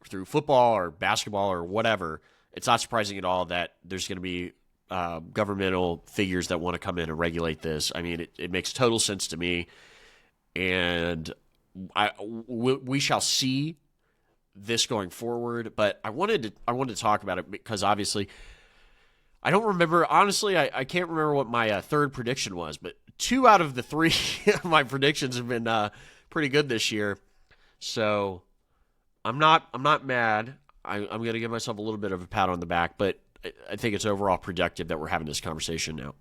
through football or basketball or whatever. It's not surprising at all that there's going to be governmental figures that want to come in and regulate this. I mean, it makes total sense to me, and we shall see this going forward. But I wanted to talk about it because obviously I don't remember. Honestly, I can't remember what my third prediction was, but 2 out of the 3 of my predictions have been pretty good this year. So I'm not mad. I'm going to give myself a little bit of a pat on the back, but I think it's overall productive that we're having this conversation now.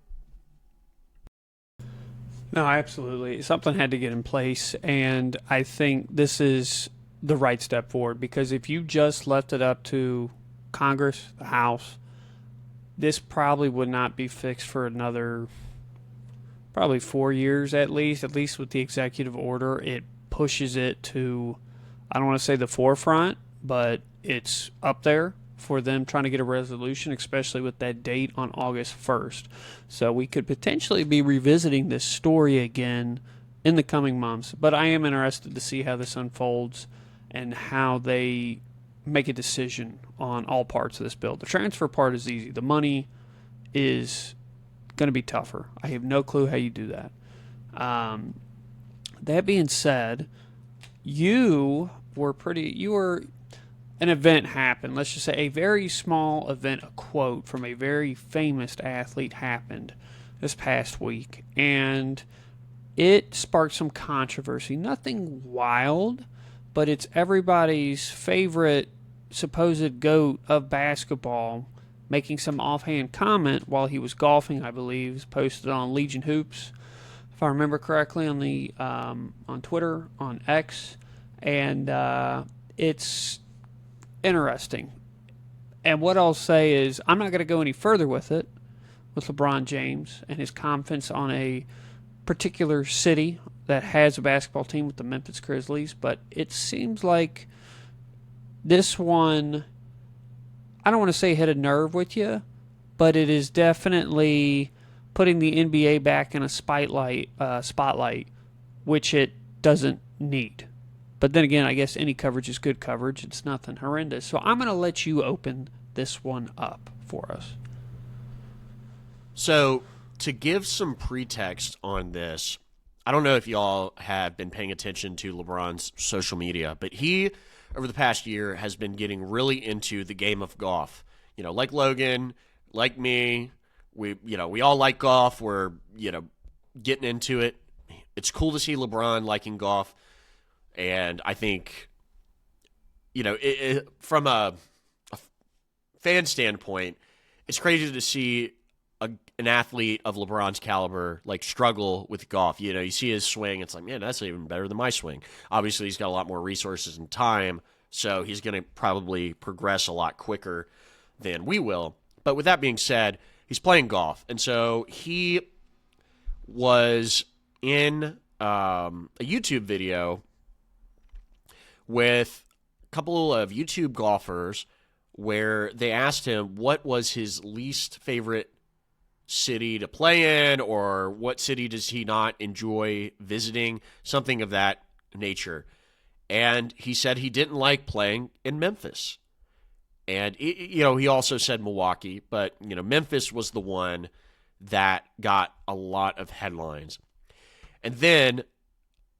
No, absolutely. Something had to get in place, and I think this is the right step forward, because if you just left it up to Congress, the House, this probably would not be fixed for another probably 4 years at least with the executive order. It pushes it to, I don't want to say the forefront, but it's up there for them trying to get a resolution, especially with that date on August 1st. So we could potentially be revisiting this story again in the coming months. But I am interested to see how this unfolds and how they make a decision on all parts of this bill. The transfer part is easy. The money is going to be tougher. I have no clue how you do that. That being said, an event happened. Let's just say a very small event, a quote from a very famous athlete happened this past week, and it sparked some controversy. Nothing wild, but it's everybody's favorite supposed GOAT of basketball making some offhand comment while he was golfing, I believe. It was posted on Legion Hoops, if I remember correctly, on the on Twitter, on X, and it's interesting. And what I'll say is, I'm not going to go any further with it, with LeBron James and his confidence on a particular city that has a basketball team with the Memphis Grizzlies, but it seems like this one, I don't want to say hit a nerve with you, but it is definitely putting the NBA back in a spotlight, which it doesn't need. But then again, I guess any coverage is good coverage. It's nothing horrendous. So I'm going to let you open this one up for us. So to give some pretext on this, I don't know if y'all have been paying attention to LeBron's social media, but he, over the past year, has been getting really into the game of golf. You know, like Logan, like me, we all like golf. We're, getting into it. It's cool to see LeBron liking golf. And I think, from a fan standpoint, it's crazy to see an athlete of LeBron's caliber struggle with golf. You see his swing, it's like, man, that's even better than my swing. Obviously, he's got a lot more resources and time, so he's going to probably progress a lot quicker than we will. But with that being said, he's playing golf, and so he was in a YouTube video with a couple of YouTube golfers where they asked him what was his least favorite city to play in, or what city does he not enjoy visiting, something of that nature. And he said he didn't like playing in Memphis. And, he also said Milwaukee, but, Memphis was the one that got a lot of headlines. And then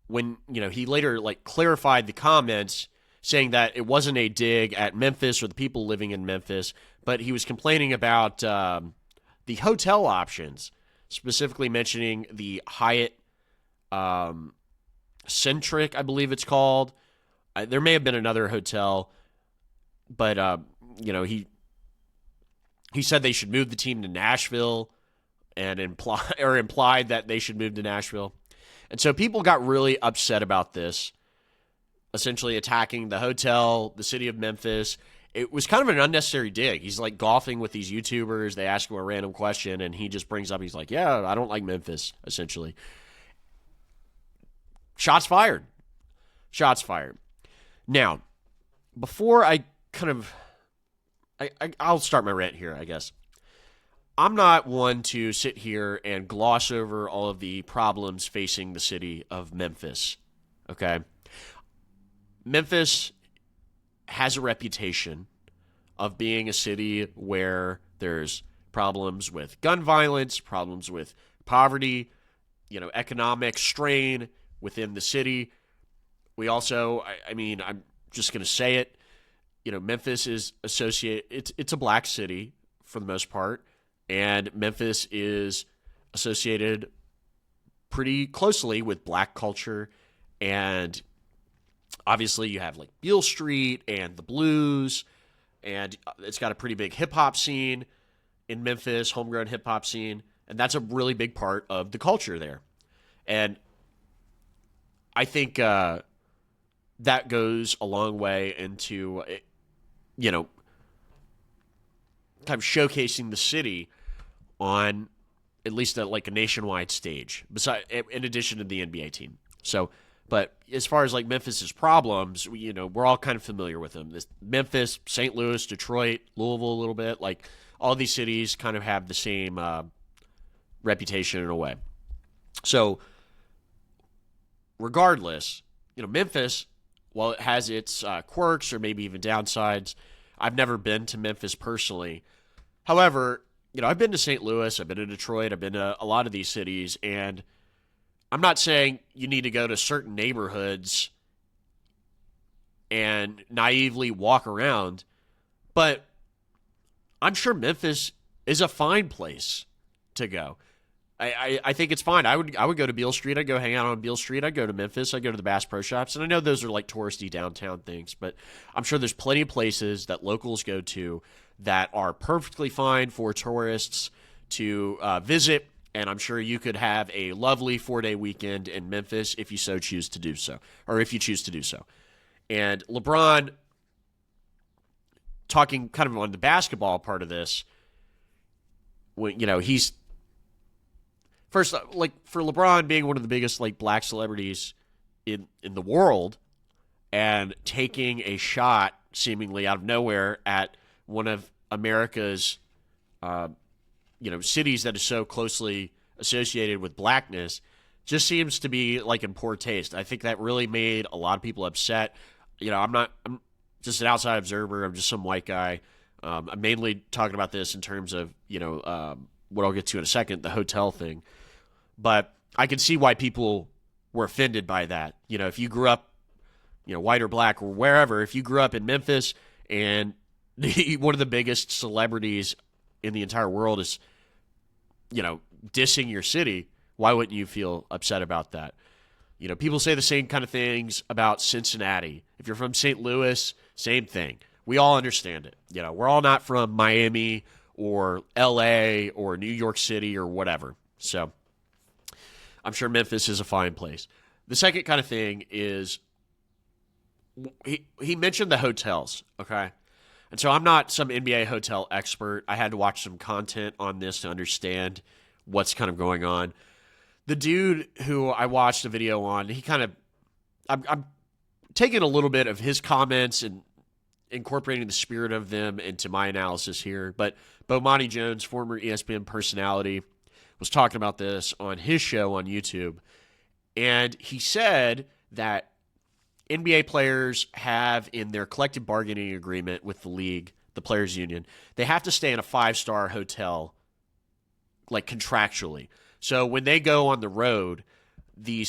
when, he later clarified the comments, saying that it wasn't a dig at Memphis or the people living in Memphis, but he was complaining about the hotel options, specifically mentioning the Hyatt Centric, I believe it's called. There may have been another hotel, but he said they should move the team to Nashville, and implied that they should move to Nashville. And so people got really upset about this, essentially attacking the hotel, the city of Memphis. It was kind of an unnecessary dig. He's golfing with these YouTubers. They ask him a random question, and he just brings up, he's like, yeah, I don't like Memphis, essentially. Shots fired. Shots fired. Now, before I I'll start my rant here, I guess. I'm not one to sit here and gloss over all of the problems facing the city of Memphis, okay? Memphis has a reputation of being a city where there's problems with gun violence, problems with poverty, economic strain within the city. We also, I'm just going to say it, Memphis is it's a black city for the most part, and Memphis is associated pretty closely with black culture, and obviously you have Beale Street and the blues, and it's got a pretty big hip-hop scene in Memphis, homegrown hip-hop scene, and that's a really big part of the culture there. And I think that goes a long way into, kind of showcasing the city on at least like a nationwide stage, in addition to the NBA team. So, but as far as like Memphis's problems, we're all kind of familiar with them. Memphis, St. Louis, Detroit, Louisville, a little bit. Like all these cities kind of have the same reputation in a way. So, regardless, Memphis, while it has its quirks or maybe even downsides, I've never been to Memphis personally. However, I've been to St. Louis, I've been to Detroit, I've been to a lot of these cities, and I'm not saying you need to go to certain neighborhoods and naively walk around, but I'm sure Memphis is a fine place to go. I think it's fine. I would go to Beale Street. I'd go hang out on Beale Street. I'd go to Memphis. I'd go to the Bass Pro Shops. And I know those are like touristy downtown things, but I'm sure there's plenty of places that locals go to that are perfectly fine for tourists to visit. And I'm sure you could have a lovely 4-day weekend in Memphis if you so choose to do so, or if you choose to do so. And LeBron, talking kind of on the basketball part of this, when he's first, like for LeBron being one of the biggest like black celebrities in the world and taking a shot seemingly out of nowhere at one of America's cities that is so closely associated with blackness just seems to be like in poor taste. I think that really made a lot of people upset. I'm just an outside observer. I'm just some white guy. I'm mainly talking about this in terms of, what I'll get to in a second, the hotel thing. But I can see why people were offended by that. If you grew up, white or black or wherever, if you grew up in Memphis and one of the biggest celebrities in the entire world is, dissing your city, why wouldn't you feel upset about that? People say the same kind of things about Cincinnati. If you're from St. Louis, same thing. We all understand it. We're all not from Miami or LA or New York City or whatever. So I'm sure Memphis is a fine place. The second kind of thing is he mentioned the hotels, okay? And so I'm not some NBA hotel expert. I had to watch some content on this to understand what's kind of going on. The dude who I watched a video on, he kind of, I'm taking a little bit of his comments and incorporating the spirit of them into my analysis here. But Bomani Jones, former ESPN personality, was talking about this on his show on YouTube. And he said that NBA players have in their collective bargaining agreement with the league, the players union, they have to stay in a 5-star hotel, like contractually. So when they go on the road, the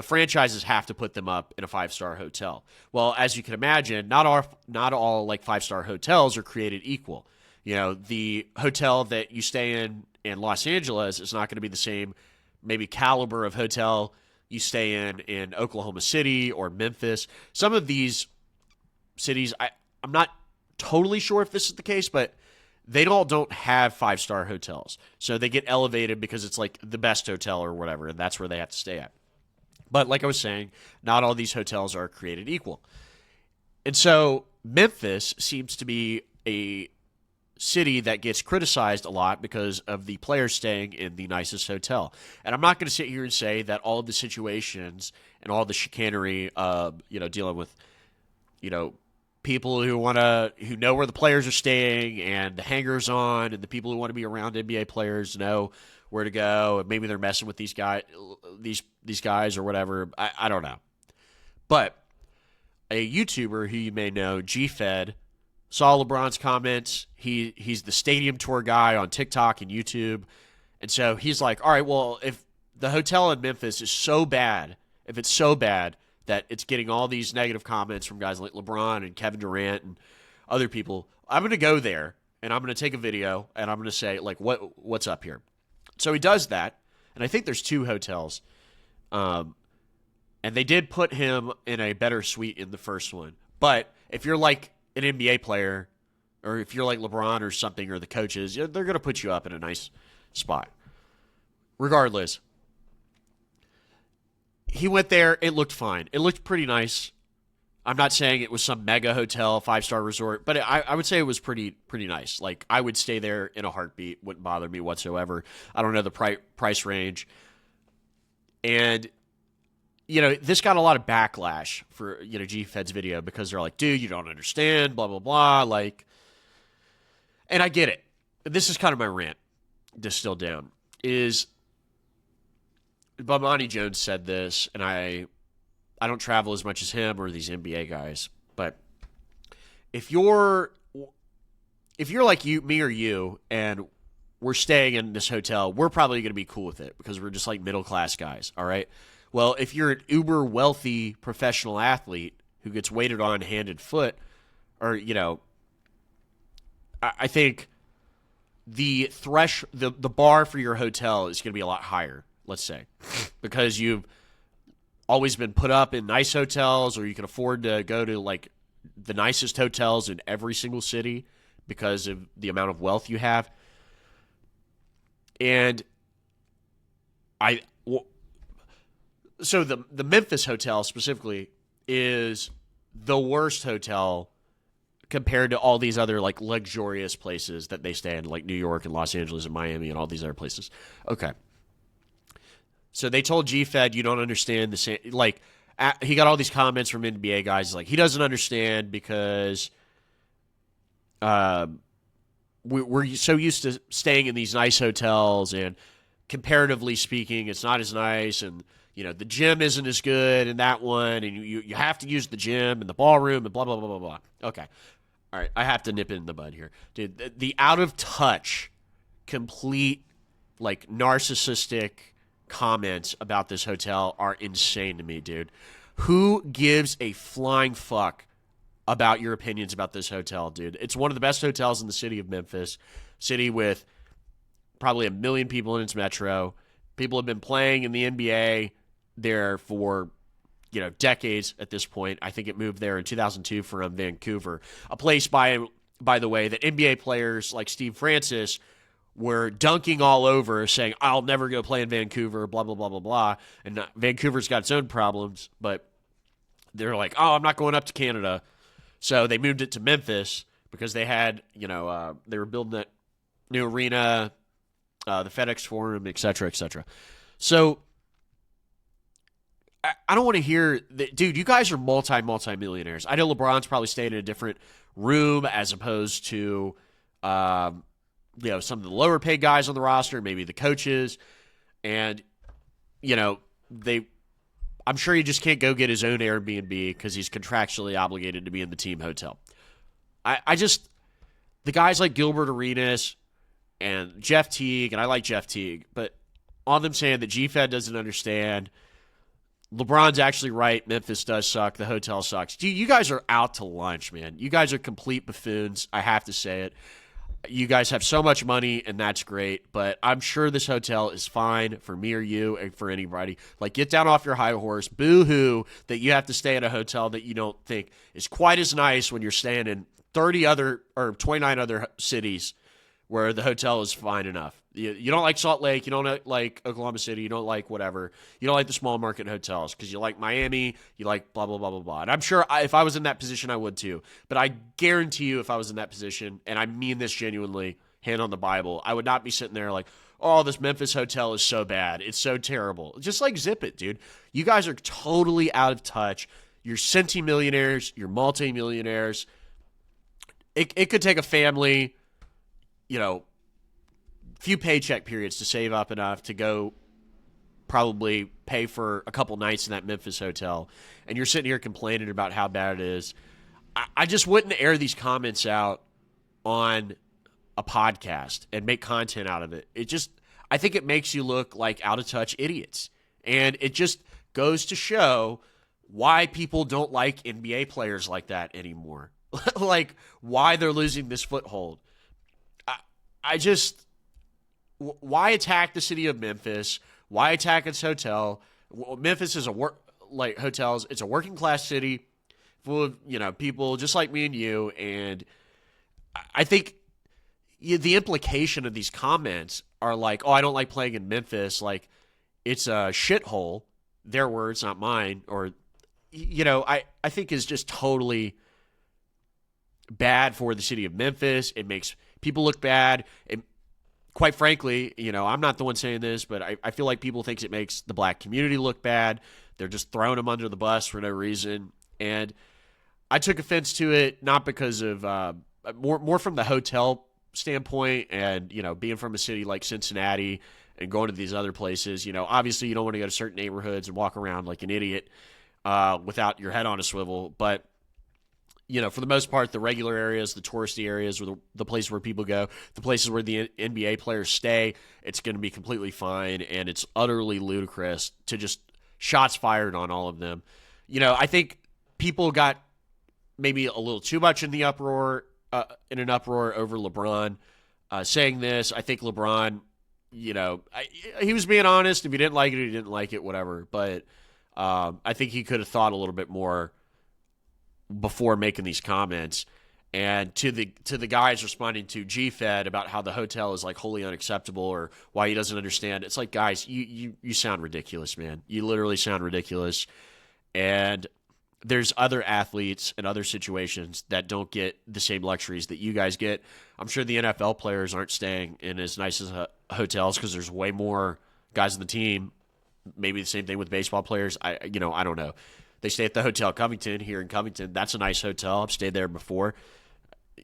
franchises have to put them up in a 5-star hotel. Well, as you can imagine, not all like 5-star hotels are created equal. The hotel that you stay in Los Angeles is not going to be the same maybe caliber of hotel you stay in Oklahoma City or Memphis. Some of these cities, I'm not totally sure if this is the case, but they all don't have 5-star hotels. So they get elevated because it's like the best hotel or whatever, and that's where they have to stay at. But like I was saying, not all these hotels are created equal. And so Memphis seems to be a city that gets criticized a lot because of the players staying in the nicest hotel. And I'm not going to sit here and say that all of the situations and all the chicanery of, dealing with, people who know where the players are staying and the hangers on and the people who want to be around NBA players know where to go. And maybe they're messing with these guys or whatever. I don't know. But a YouTuber who you may know, G-Fed, saw LeBron's comments. He's the stadium tour guy on TikTok and YouTube. And so he's like, all right, well, if the hotel in Memphis is so bad, if it's so bad that it's getting all these negative comments from guys like LeBron and Kevin Durant and other people, I'm going to go there and I'm going to take a video and I'm going to say, like, what's up here? So he does that. And I think there's 2 hotels. And they did put him in a better suite in the first one. But if you're like an NBA player, or if you're like LeBron or something, or the coaches, they're going to put you up in a nice spot. Regardless, he went there. It looked fine. It looked pretty nice. I'm not saying it was some mega hotel, 5-star resort, but I would say it was pretty nice. Like, I would stay there in a heartbeat. Wouldn't bother me whatsoever. I don't know the price range. And, this got a lot of backlash for, G-Fed's video because they're like, dude, you don't understand, blah, blah, blah. Like, and I get it. This is kind of my rant distilled down. Is Bomani Jones said this, and I don't travel as much as him or these NBA guys, but if you're like me or you, and we're staying in this hotel, we're probably going to be cool with it because we're just like middle class guys. All right. Well, if you're an uber wealthy professional athlete who gets waited on hand and foot, or I think the bar for your hotel is going to be a lot higher. Let's say because you've always been put up in nice hotels, or you can afford to go to like the nicest hotels in every single city because of the amount of wealth you have. And so the Memphis hotel specifically is the worst hotel compared to all these other like luxurious places that they stay in, like New York and Los Angeles and Miami and all these other places. Okay. So they told G-Fed, you don't understand the same. Like, he got all these comments from NBA guys. Like, he doesn't understand because we're so used to staying in these nice hotels, and comparatively speaking, it's not as nice. And, the gym isn't as good in that one. And you have to use the gym and the ballroom and blah, blah, blah, blah, blah. Okay. All right. I have to nip it in the bud here. Dude, the out of touch, complete, like, narcissistic comments about this hotel are insane to me, dude. Who gives a flying fuck about your opinions about this hotel, dude? It's one of the best hotels in the city of Memphis, city with probably 1 million people in its metro. People have been playing in the NBA there for, decades at this point. I think it moved there in 2002 from Vancouver, a place, by the way, that NBA players like Steve Francis were dunking all over, saying, I'll never go play in Vancouver, blah, blah, blah, blah, blah. And Vancouver's got its own problems, but they're like, oh, I'm not going up to Canada. So they moved it to Memphis because they had, they were building that new arena, the FedEx Forum, et cetera, et cetera. So I don't want to hear that, dude, you guys are multi-millionaires. I know LeBron's probably staying in a different room as opposed to, some of the lower paid guys on the roster, maybe the coaches, and, I'm sure he just can't go get his own Airbnb because he's contractually obligated to be in the team hotel. The guys like Gilbert Arenas and Jeff Teague, and I like Jeff Teague, but on them saying that G-Fed doesn't understand, LeBron's actually right, Memphis does suck, the hotel sucks. Dude, you guys are out to lunch, man. You guys are complete buffoons, I have to say it. You guys have so much money, and that's great, but I'm sure this hotel is fine for me or you and for anybody. Like, get down off your high horse. Boo-hoo that you have to stay at a hotel that you don't think is quite as nice when you're staying in 29 other cities where the hotel is fine enough. You don't like Salt Lake. You don't like Oklahoma City. You don't like whatever. You don't like the small market hotels because you like Miami. You like blah, blah, blah, blah, blah. And I'm sure if I was in that position, I would too. But I guarantee you if I was in that position, and I mean this genuinely, hand on the Bible, I would not be sitting there like, oh, this Memphis hotel is so bad. It's so terrible. Just like zip it, dude. You guys are totally out of touch. You're centimillionaires. You're multimillionaires. It could take a family, few paycheck periods to save up enough to go probably pay for a couple nights in that Memphis hotel, and you're sitting here complaining about how bad it is. I just wouldn't air these comments out on a podcast and make content out of it. I think it makes you look like out of touch idiots, and it just goes to show why people don't like NBA players like that anymore. Like, why they're losing this foothold. Why attack the city of Memphis? Why attack its hotel? Memphis is hotels. It's a working class city full of, people just like me and you. And I think the implication of these comments are like, oh, I don't like playing in Memphis. Like, it's a shithole. Their words, not mine. Or, I think is just totally bad for the city of Memphis. It makes people look bad. Quite frankly, I'm not the one saying this, but I feel like people think it makes the black community look bad. They're just throwing them under the bus for no reason. And I took offense to it, not because of more from the hotel standpoint and, being from a city like Cincinnati and going to these other places. Obviously you don't want to go to certain neighborhoods and walk around like an idiot without your head on a swivel. But for the most part, the regular areas, the touristy areas, or the places where people go, the places where the NBA players stay, it's going to be completely fine, and it's utterly ludicrous to just shots fired on all of them. I think people got maybe a little too much in an uproar over LeBron saying this. I think LeBron, he was being honest. If he didn't like it, he didn't like it, whatever. But I think he could have thought a little bit more before making these comments. And to the guys responding to G-Fed about how the hotel is like wholly unacceptable or why he doesn't understand, it's like, guys, you sound ridiculous, man. You literally sound ridiculous. And there's other athletes and other situations that don't get the same luxuries that you guys get. I'm sure the NFL players aren't staying in as nice as hotels because there's way more guys on the team. Maybe the same thing with baseball players. I don't know. They stay at the Hotel Covington here in Covington. That's a nice hotel. I've stayed there before.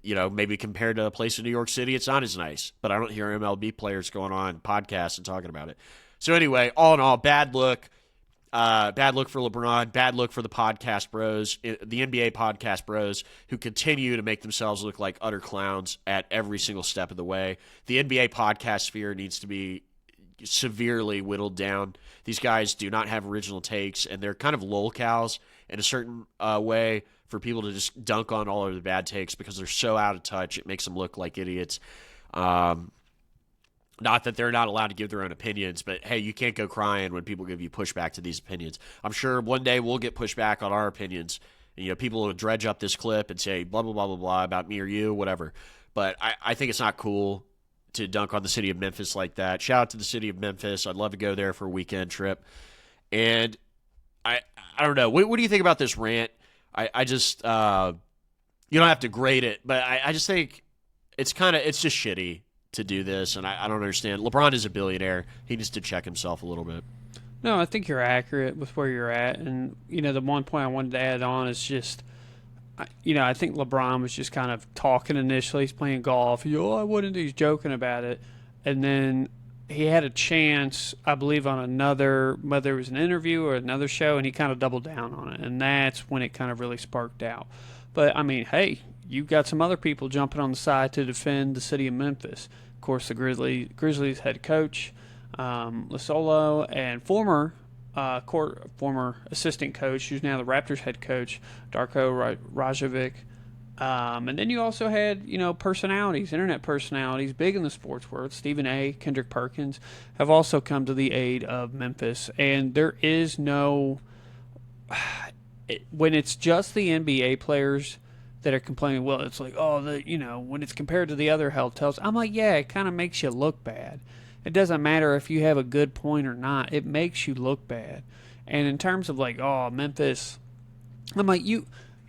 Maybe compared to a place in New York City, it's not as nice. But I don't hear MLB players going on podcasts and talking about it. So anyway, all in all, bad look. Bad look for LeBron. Bad look for the podcast bros, the NBA podcast bros, who continue to make themselves look like utter clowns at every single step of the way. The NBA podcast sphere needs to be severely whittled down. These guys do not have original takes, and they're kind of lolcows in a certain way for people to just dunk on all of the bad takes because they're so out of touch. It makes them look like idiots. Not that they're not allowed to give their own opinions, but hey, you can't go crying when people give you pushback to these opinions. I'm sure one day we'll get pushback on our opinions. People will dredge up this clip and say blah, blah, blah, blah, blah about me or you, whatever. But I think it's not cool to dunk on the city of Memphis like that. Shout out to the city of Memphis. I'd love to go there for a weekend trip. And I don't know. What do you think about this rant? I just, you don't have to grade it, but I just think it's just shitty to do this. And I don't understand. LeBron is a billionaire. He needs to check himself a little bit. No, I think you're accurate with where you're at. And, the one point I wanted to add on is just, I think LeBron was just kind of talking initially. He's playing golf. I wouldn't. He's joking about it. And then he had a chance, I believe, on another, whether it was an interview or another show, and he kind of doubled down on it. And that's when it kind of really sparked out. But, hey, you've got some other people jumping on the side to defend the city of Memphis. Of course, the Grizzlies head coach, Lasolo, and former assistant coach, who's now the Raptors head coach, Darko Rajovic. And then you also had, personalities, internet personalities, big in the sports world. Stephen A., Kendrick Perkins, have also come to the aid of Memphis. And there is no... when it's just the NBA players that are complaining, well, it's like, when it's compared to the other hotels, I'm like, yeah, it kind of makes you look bad. It doesn't matter if you have a good point or not. It makes you look bad. And in terms of Memphis, I'm like,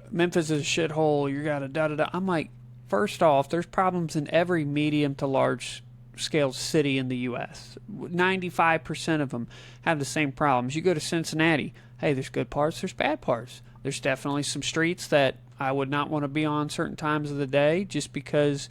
Memphis is a shithole. You got to da-da-da. I'm like, first off, there's problems in every medium to large scale city in the U.S. 95% of them have the same problems. You go to Cincinnati, hey, there's good parts, there's bad parts. There's definitely some streets that I would not want to be on certain times of the day just because,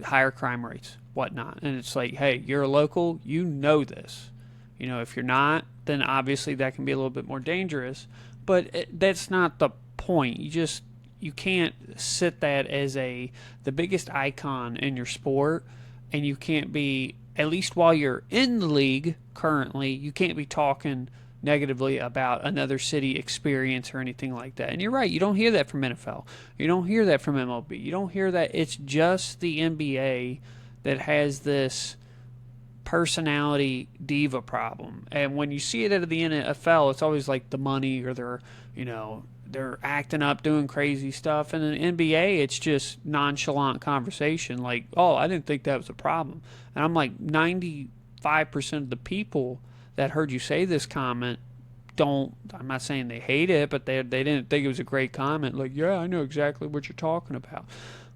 higher crime rates, whatnot. And it's like, hey, you're a local, you know this. If you're not, then obviously that can be a little bit more dangerous. But that's not the point. You can't sit that as the biggest icon in your sport, and you can't be, at least while you're in the league currently, you can't be talking negatively about another city experience or anything like that. And you're right, you don't hear that from NFL. You don't hear that from MLB. You don't hear that. It's just the NBA that has this personality diva problem. And when you see it at the NFL, it's always like the money, or they're acting up, doing crazy stuff. And in the NBA, it's just nonchalant conversation like, oh, I didn't think that was a problem. And I'm like, 95% of the people that heard you say this comment I'm not saying they hate it, but they didn't think it was a great comment. Like, yeah, I know exactly what you're talking about.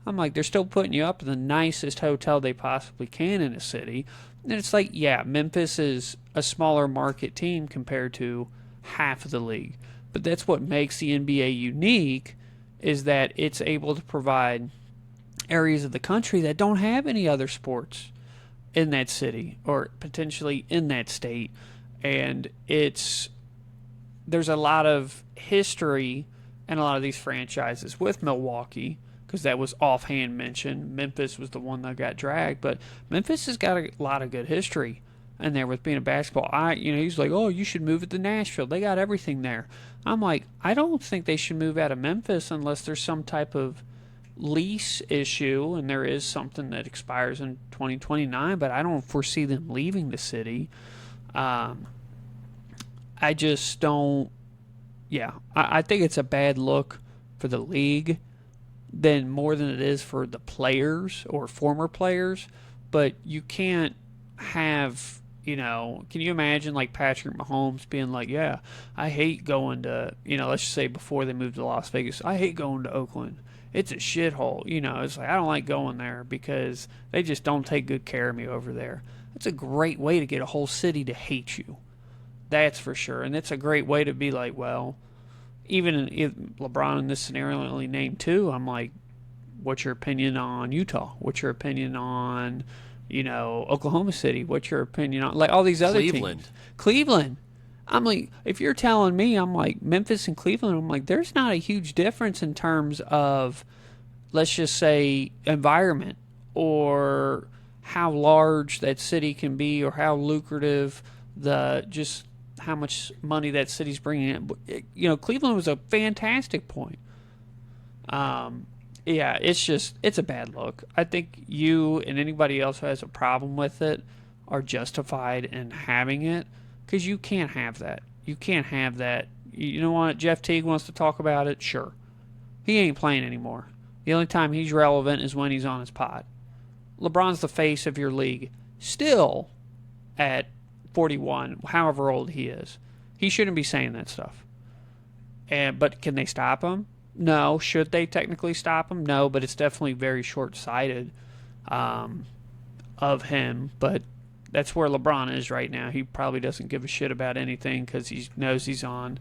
I'm like, they're still putting you up in the nicest hotel they possibly can in a city. And it's like, yeah, Memphis is a smaller market team compared to half of the league. But that's what makes the NBA unique, is that it's able to provide areas of the country that don't have any other sports in that city or potentially in that state. And there's a lot of history and a lot of these franchises with Milwaukee, because that was offhand mentioned. Memphis was the one that got dragged, but Memphis has got a lot of good history in there with being a basketball. He's like, oh, you should move it to Nashville. They got everything there. I'm like, I don't think they should move out of Memphis unless there's some type of lease issue, and there is something that expires in 2029, but I don't foresee them leaving the city. I just don't. Yeah, I think it's a bad look for the league, more than it is for the players or former players. But you can't have, can you imagine like Patrick Mahomes being like, yeah, I hate going to, let's just say before they moved to Las Vegas, I hate going to Oakland. It's a shithole. It's like, I don't like going there because they just don't take good care of me over there. It's a great way to get a whole city to hate you. That's for sure. And it's a great way to be like, well, even if LeBron in this scenario only named two, I'm like, what's your opinion on Utah? What's your opinion on, Oklahoma City? What's your opinion on, like, all these other teams? Cleveland. I'm like, if you're telling me, I'm like, Memphis and Cleveland, I'm like, there's not a huge difference in terms of, let's just say, environment or how large that city can be or how lucrative just how much money that city's bringing in. Cleveland was a fantastic point. Yeah, it's a bad look. I think you and anybody else who has a problem with it are justified in having it, because you can't have that. You can't have that. You know what? Jeff Teague wants to talk about it. Sure. He ain't playing anymore. The only time he's relevant is when he's on his pod. LeBron's the face of your league. Still at 41, however old he is. He shouldn't be saying that stuff. But can they stop him? No. Should they technically stop him? No, but it's definitely very short-sighted of him. But that's where LeBron is right now. He probably doesn't give a shit about anything because he knows he's on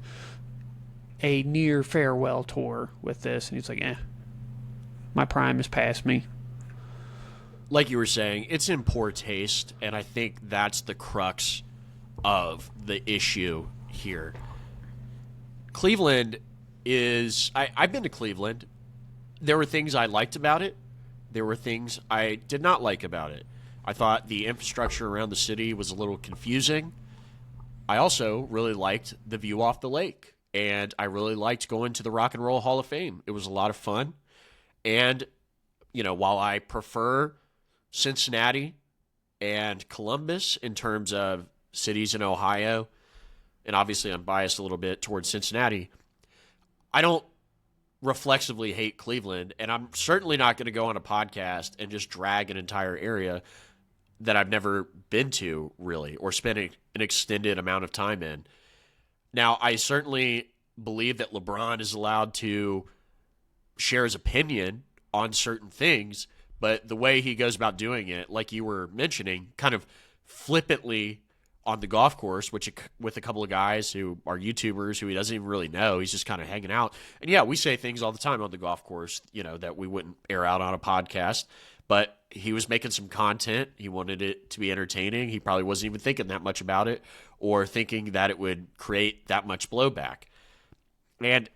a near farewell tour with this. And he's like, my prime is past me. Like you were saying, it's in poor taste, and I think that's the crux of the issue here. Cleveland is... I've been to Cleveland. There were things I liked about it. There were things I did not like about it. I thought the infrastructure around the city was a little confusing. I also really liked the view off the lake, and I really liked going to the Rock and Roll Hall of Fame. It was a lot of fun. And, while I prefer Cincinnati and Columbus in terms of cities in Ohio, and obviously I'm biased a little bit towards Cincinnati, I don't reflexively hate Cleveland, and I'm certainly not going to go on a podcast and just drag an entire area that I've never been to, really, or spent an extended amount of time in. Now, I certainly believe that LeBron is allowed to share his opinion on certain things, but the way he goes about doing it, like you were mentioning, kind of flippantly on the golf course, with a couple of guys who are YouTubers who he doesn't even really know. He's just kind of hanging out. And yeah, we say things all the time on the golf course, that we wouldn't air out on a podcast. But he was making some content. He wanted it to be entertaining. He probably wasn't even thinking that much about it or thinking that it would create that much blowback. And,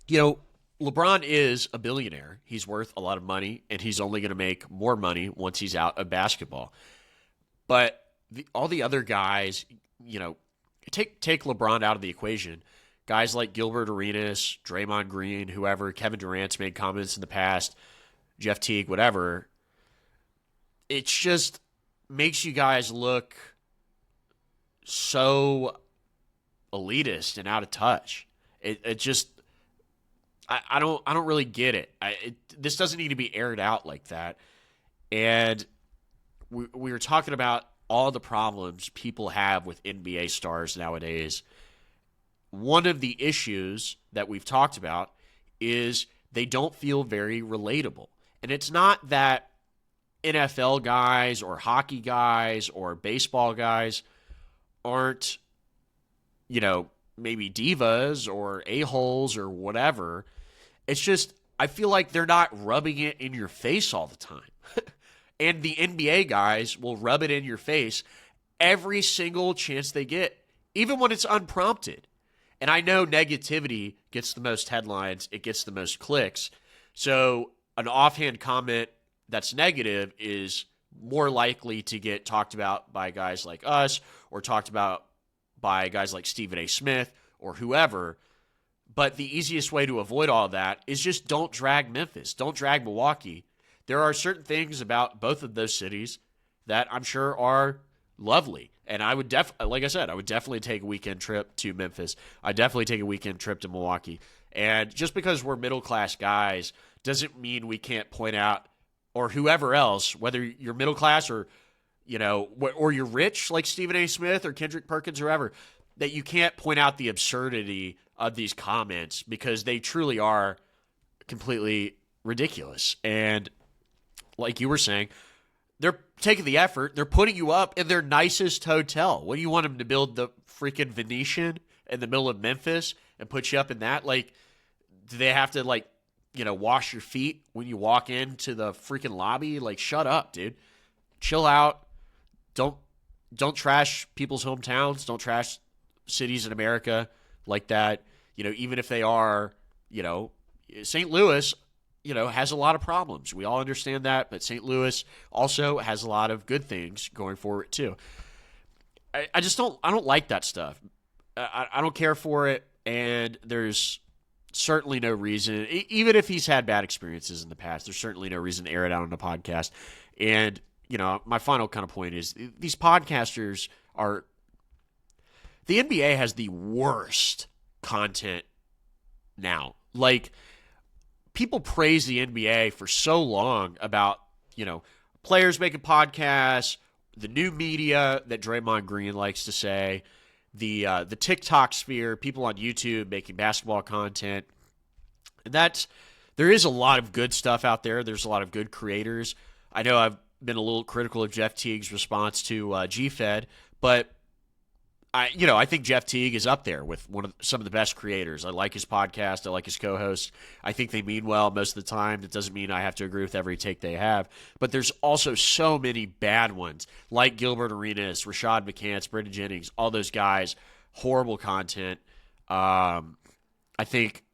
LeBron is a billionaire. He's worth a lot of money, and he's only going to make more money once he's out of basketball. But all the other guys, take LeBron out of the equation. Guys like Gilbert Arenas, Draymond Green, whoever, Kevin Durant's made comments in the past, Jeff Teague, whatever. It just makes you guys look so elitist and out of touch. It just... I don't really get it. This doesn't need to be aired out like that. And we were talking about all the problems people have with NBA stars nowadays. one of the issues that we've talked about is they don't feel very relatable. And it's not that NFL guys or hockey guys or baseball guys aren't, maybe divas or a-holes or whatever. It's just, I feel like they're not rubbing it in your face all the time. And the NBA guys will rub it in your face every single chance they get, even when it's unprompted. And I know negativity gets the most headlines, it gets the most clicks. So an offhand comment that's negative is more likely to get talked about by guys like us or talked about by guys like Stephen A. Smith or whoever. But the easiest way to avoid all of that is just don't drag Memphis. Don't drag Milwaukee. There are certain things about both of those cities that I'm sure are lovely. And I would like I said, I would definitely take a weekend trip to Memphis. I'd definitely take a weekend trip to Milwaukee. And just because we're middle-class guys doesn't mean we can't point out, or whoever else, whether you're middle class or, or you're rich like Stephen A. Smith or Kendrick Perkins or whoever, that you can't point out the absurdity of these comments because they truly are completely ridiculous. And like you were saying, they're taking the effort. They're putting you up in their nicest hotel. What do you want them to build, the freaking Venetian in the middle of Memphis and put you up in that? Like, do they have to wash your feet when you walk into the freaking lobby? Like, shut up, dude. Chill out. Don't trash people's hometowns. Don't trash cities in America like that. Even if they are, St. Louis, has a lot of problems. We all understand that, but St. Louis also has a lot of good things going for it too. I don't like that stuff. I don't care for it, and there's certainly no reason, even if he's had bad experiences in the past, there's certainly no reason to air it out on the podcast. And, my final kind of point is these podcasters are, the NBA has the worst content now. Like, people praise the NBA for so long about, players making podcasts, the new media that Draymond Green likes to say, the TikTok sphere, people on YouTube making basketball content. And there is a lot of good stuff out there. There's a lot of good creators. I know I've been a little critical of Jeff Teague's response to G-Fed, but I think Jeff Teague is up there with some of the best creators. I like his podcast. I like his co-host. I think they mean well most of the time. That doesn't mean I have to agree with every take they have. But there's also so many bad ones, like Gilbert Arenas, Rashad McCants, Brendan Jennings, all those guys. Horrible content. I think,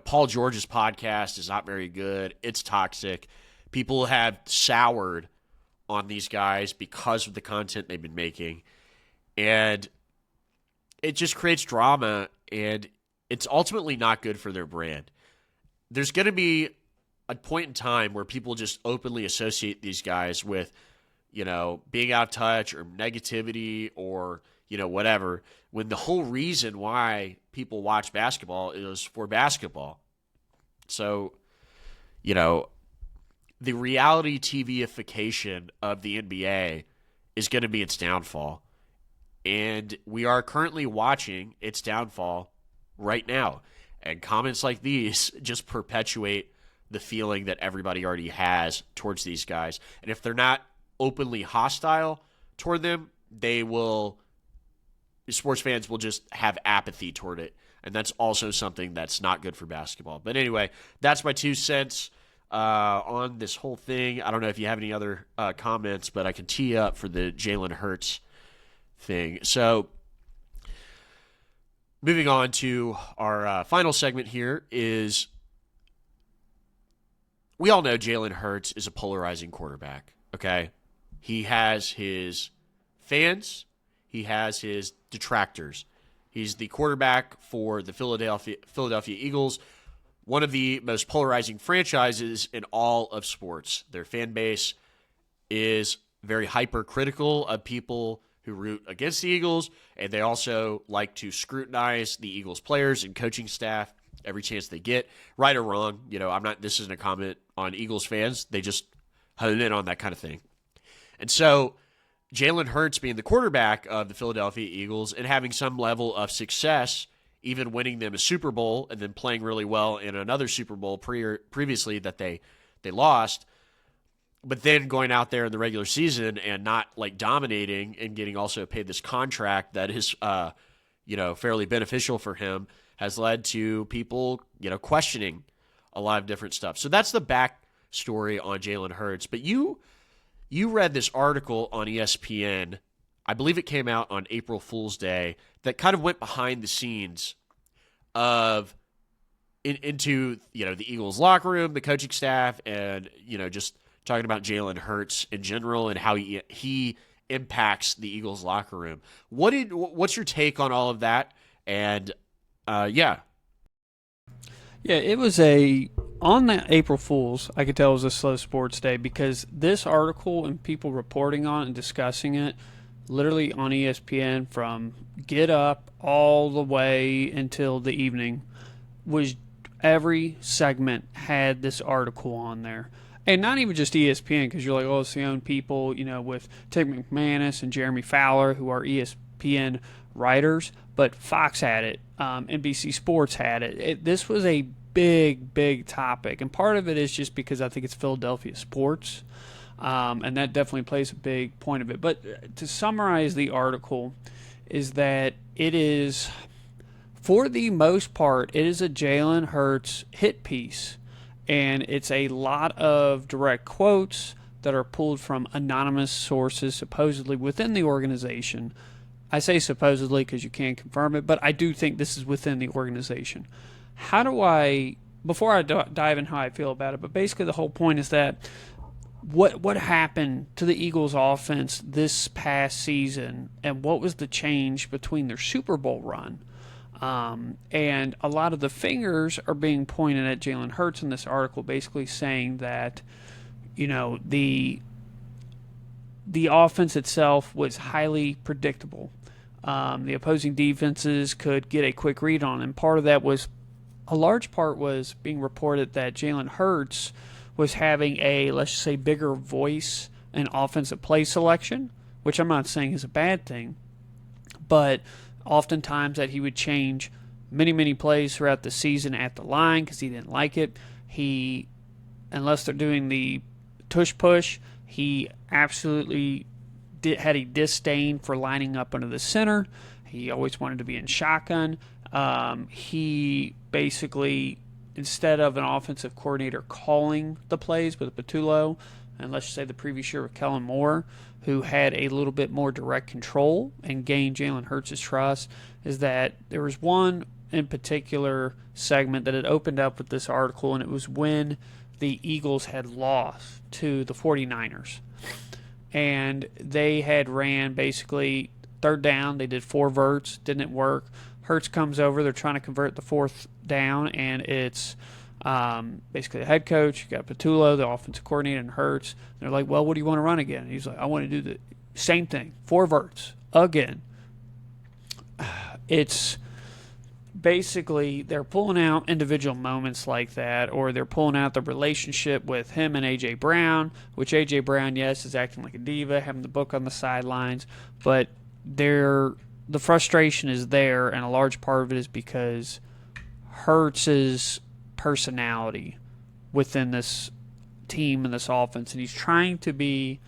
Paul George's podcast is not very good. It's toxic. People have soured on these guys because of the content they've been making. And it just creates drama, and it's ultimately not good for their brand. There's going to be a point in time where people just openly associate these guys with, being out of touch or negativity or, whatever, when the whole reason why people watch basketball is for basketball. So, the reality TV-ification of the NBA is going to be its downfall. And we are currently watching its downfall right now. And comments like these just perpetuate the feeling that everybody already has towards these guys. And if they're not openly hostile toward them, sports fans will just have apathy toward it. And that's also something that's not good for basketball. But anyway, that's my 2 cents on this whole thing. I don't know if you have any other comments, but I can tee up for the Jalen Hurts thing. So moving on to our final segment here is, we all know Jalen Hurts is a polarizing quarterback, okay? He has his fans. He has his detractors. He's the quarterback for the Philadelphia Eagles, one of the most polarizing franchises in all of sports. Their fan base is very hypercritical of people who root against the Eagles, and they also like to scrutinize the Eagles players and coaching staff every chance they get, right or wrong. This isn't a comment on Eagles fans. They just hone in on that kind of thing. And so Jalen Hurts being the quarterback of the Philadelphia Eagles and having some level of success even winning them a Super Bowl and then playing really well in another Super Bowl previously that they lost, but then going out there in the regular season and not like dominating and getting also paid this contract that is, fairly beneficial for him, has led to people, questioning a lot of different stuff. So that's the backstory on Jalen Hurts. But you read this article on ESPN, I believe it came out on April Fool's Day, that kind of went behind the scenes of into the Eagles locker room, the coaching staff, and just talking about Jalen Hurts in general and how he impacts the Eagles locker room. What's your take on all of that? And yeah, it was on that April Fool's, I could tell it was a slow sports day, because this article and people reporting on it and discussing it literally on ESPN from get up all the way until the evening was every segment had this article on there. And not even just ESPN, because you're like, oh, it's the own people, with Tig McManus and Jeremy Fowler, who are ESPN writers, but Fox had it, NBC Sports had it. This was a big, big topic, and part of it is just because I think it's Philadelphia sports, and that definitely plays a big point of it. But to summarize the article is that it is, for the most part, it is a Jalen Hurts hit piece, and it's a lot of direct quotes that are pulled from anonymous sources supposedly within the organization. I say supposedly because you can't confirm it, but I do think this is within the organization. Before I dive in how I feel about it, but basically the whole point is that what happened to the Eagles offense this past season, and what was the change between their Super Bowl run. And a lot of the fingers are being pointed at Jalen Hurts in this article, basically saying that, the offense itself was highly predictable. The opposing defenses could get a quick read on it. And a large part was being reported that Jalen Hurts was having a, let's just say, bigger voice in offensive play selection, which I'm not saying is a bad thing, but oftentimes that he would change many, many plays throughout the season at the line because he didn't like it. Unless they're doing the tush push, he absolutely had a disdain for lining up under the center. He always wanted to be in shotgun. He basically, instead of an offensive coordinator calling the plays with Patullo, and let's just say the previous year with Kellen Moore, who had a little bit more direct control and gained Jalen Hurts' trust, is that there was one in particular segment that had opened up with this article, and it was when the Eagles had lost to the 49ers. And they had ran basically third down. They did 4 verts. Didn't work. Hurts comes over. They're trying to convert the 4th down, and it's basically the head coach, you got Patullo, the offensive coordinator, and Hurts. And they're like, well, what do you want to run again? And he's like, I want to do the same thing, 4 verts again. It's basically they're pulling out individual moments like that, or they're pulling out the relationship with him and A.J. Brown, which A.J. Brown, yes, is acting like a diva, having the book on the sidelines, but the frustration is there, and a large part of it is because Hurts' personality within this team and this offense, and he's trying to be,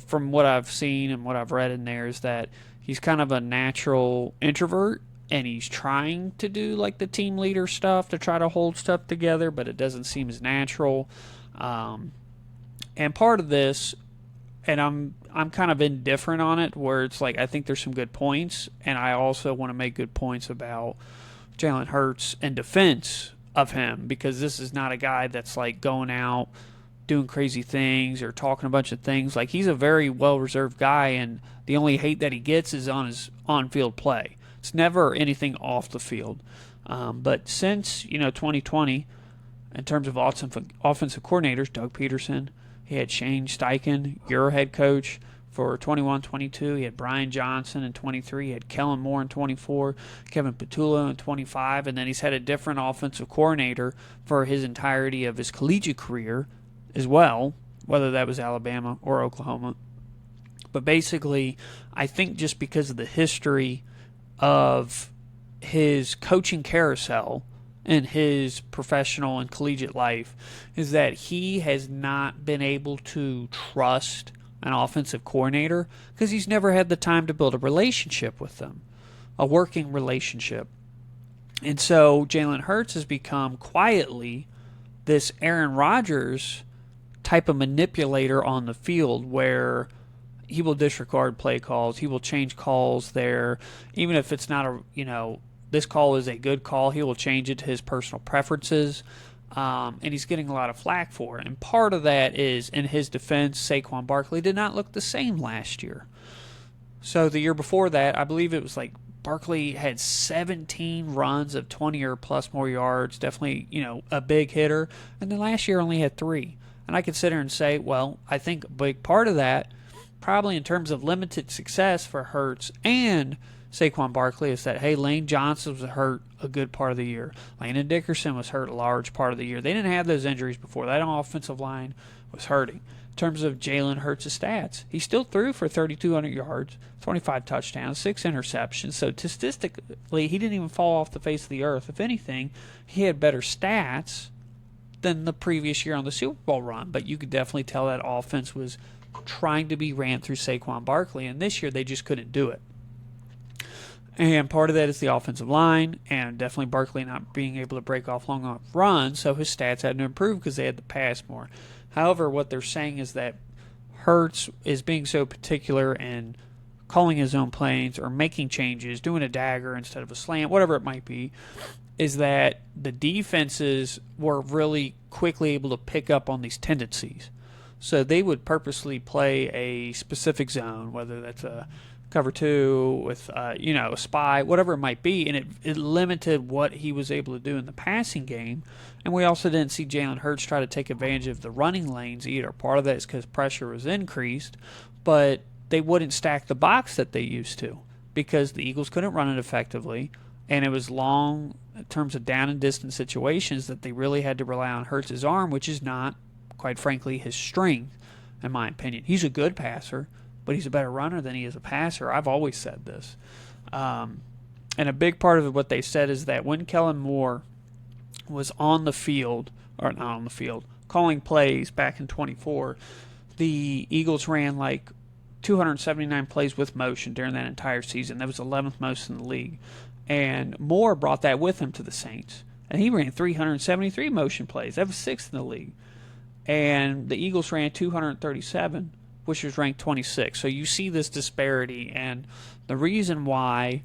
from what I've seen and what I've read in there, is that he's kind of a natural introvert, and he's trying to do like the team leader stuff to try to hold stuff together, but it doesn't seem as natural. And part of this, and I'm kind of indifferent on it, where it's like I think there's some good points, and I also want to make good points about Jalen Hurts and defense of him, because this is not a guy that's like going out doing crazy things or talking a bunch of things. Like, he's a very well-reserved guy, and the only hate that he gets is on his on-field play. It's never anything off the field. But since 2020, in terms of offensive coordinators, Doug Peterson, he had Shane Steichen, your head coach, for 21-22. He had Brian Johnson in 23. He had Kellen Moore in 24. Kevin Patullo in 25. And then he's had a different offensive coordinator for his entirety of his collegiate career as well, whether that was Alabama or Oklahoma. But basically, I think just because of the history of his coaching carousel in his professional and collegiate life is that he has not been able to trust an offensive coordinator because he's never had the time to build a relationship with them, a working relationship. And so Jalen Hurts has become quietly this Aaron Rodgers type of manipulator on the field where he will disregard play calls. He will change calls there. Even if it's not this call is a good call, he will change it to his personal preferences. And he's getting a lot of flack for it. And part of that is, in his defense, Saquon Barkley did not look the same last year. So the year before that, I believe it was like Barkley had 17 runs of 20 or plus more yards, definitely, a big hitter. And then last year only had 3. And I could sit here and say, well, I think a big part of that, probably in terms of limited success for Hurts and Saquon Barkley, is that, hey, Lane Johnson was hurt a good part of the year. Landon Dickerson was hurt a large part of the year. They didn't have those injuries before. That offensive line was hurting. In terms of Jalen Hurts' stats, he still threw for 3,200 yards, 25 touchdowns, 6 interceptions. So statistically, he didn't even fall off the face of the earth. If anything, he had better stats than the previous year on the Super Bowl run. But you could definitely tell that offense was trying to be ran through Saquon Barkley, and this year they just couldn't do it. And part of that is the offensive line, and definitely Barkley not being able to break off long runs, so his stats had to improve because they had to pass more. However, what they're saying is that Hurts is being so particular in calling his own plays or making changes, doing a dagger instead of a slant, whatever it might be, is that the defenses were really quickly able to pick up on these tendencies. So they would purposely play a specific zone, whether that's a cover 2 with, a spy, whatever it might be, and it limited what he was able to do in the passing game. And we also didn't see Jalen Hurts try to take advantage of the running lanes either. Part of that is because pressure was increased, but they wouldn't stack the box that they used to because the Eagles couldn't run it effectively, and it was long in terms of down and distance situations that they really had to rely on Hurts' arm, which is not, quite frankly, his strength, in my opinion. He's a good passer, but he's a better runner than he is a passer. I've always said this. And a big part of what they said is that when Kellen Moore was on the field, or not on the field, calling plays back in 24, the Eagles ran like 279 plays with motion during that entire season. That was 11th most in the league. And Moore brought that with him to the Saints. And he ran 373 motion plays. That was 6th in the league. And the Eagles ran 237, which was ranked 26. So you see this disparity, and the reason why,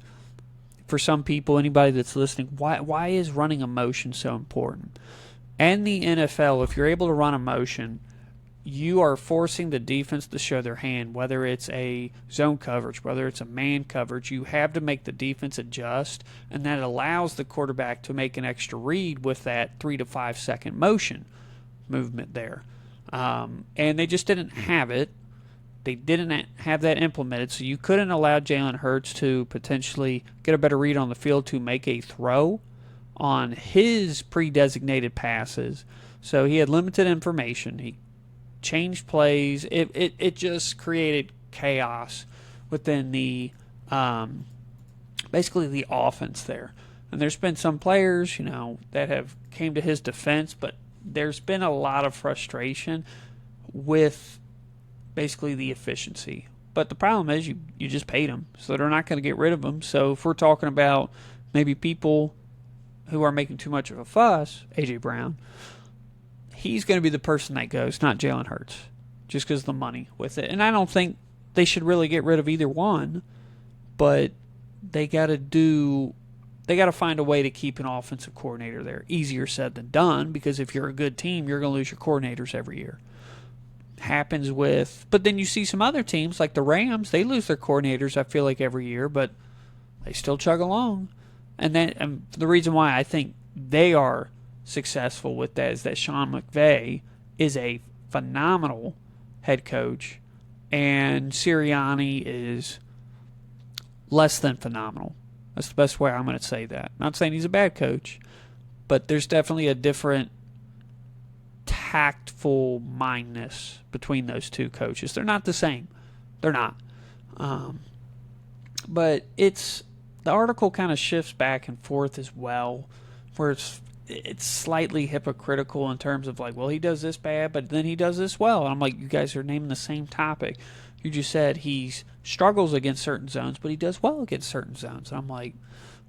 for some people, anybody that's listening, why is running a motion so important? And the NFL, if you're able to run a motion, you are forcing the defense to show their hand, whether it's a zone coverage, whether it's a man coverage. You have to make the defense adjust, and that allows the quarterback to make an extra read with that 3 to 5 second motion movement there. And they just didn't have it. They didn't have that implemented, so you couldn't allow Jalen Hurts to potentially get a better read on the field to make a throw on his pre-designated passes. So he had limited information. He changed plays. It just created chaos within the basically the offense there. And there's been some players, that have came to his defense, but there's been a lot of frustration with basically the efficiency. But the problem is you just paid them, so they're not going to get rid of them. So if we're talking about maybe people who are making too much of a fuss, A.J. Brown, he's going to be the person that goes, not Jalen Hurts, just because of the money with it. And I don't think they should really get rid of either one, but they got to find a way to keep an offensive coordinator there. Easier said than done, because if you're a good team, you're going to lose your coordinators every year. But then you see some other teams like the Rams, they lose their coordinators, I feel like, every year, but they still chug along. And the reason why I think they are successful with that is that Sean McVay is a phenomenal head coach, and Sirianni is less than phenomenal. That's the best way I'm going to say that. Not saying he's a bad coach, but there's definitely a different tactful mindness between those two coaches. They're not the same. They're not. But it's the article kind of shifts back and forth as well, where it's slightly hypocritical in terms of like, well, he does this bad, but then he does this well. And I'm like, you guys are naming the same topic. You just said he struggles against certain zones, but he does well against certain zones. And I'm like,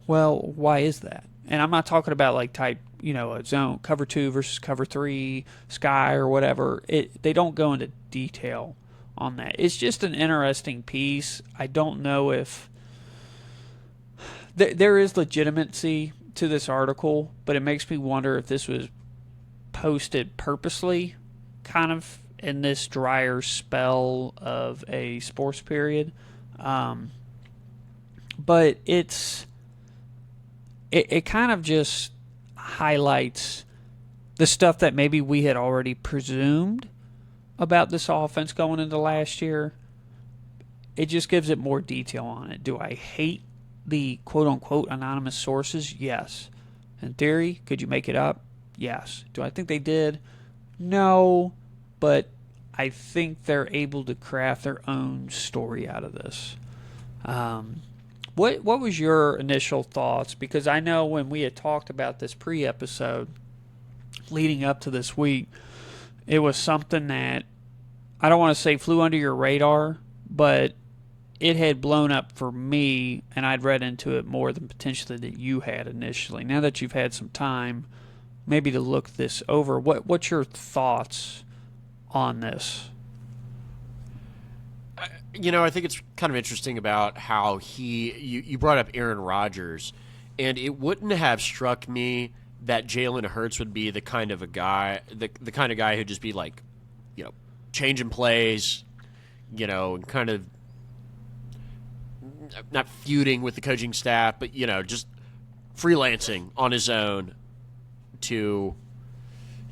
well, why is that? And I'm not talking about like type, a zone, cover 2 versus cover 3, sky or whatever. They don't go into detail on that. It's just an interesting piece. I don't know if there is legitimacy to this article, but it makes me wonder if this was posted purposely, kind of in this drier spell of a sports period. But it kind of just highlights the stuff that maybe we had already presumed about this offense going into last year. It just gives it more detail on it. Do I hate the quote-unquote anonymous sources? Yes. In theory, could you make it up? Yes. Do I think they did? No. But I think they're able to craft their own story out of this. What was your initial thoughts? Because I know when we had talked about this pre-episode leading up to this week, it was something that I don't want to say flew under your radar, but it had blown up for me, and I'd read into it more than potentially that you had initially. Now that you've had some time maybe to look this over, what's your thoughts on this? I think it's kind of interesting about how you brought up Aaron Rodgers, and it wouldn't have struck me that Jalen Hurts would be the kind of a guy, the kind of guy who'd just be like, changing plays, and kind of not feuding with the coaching staff, but, just freelancing on his own to,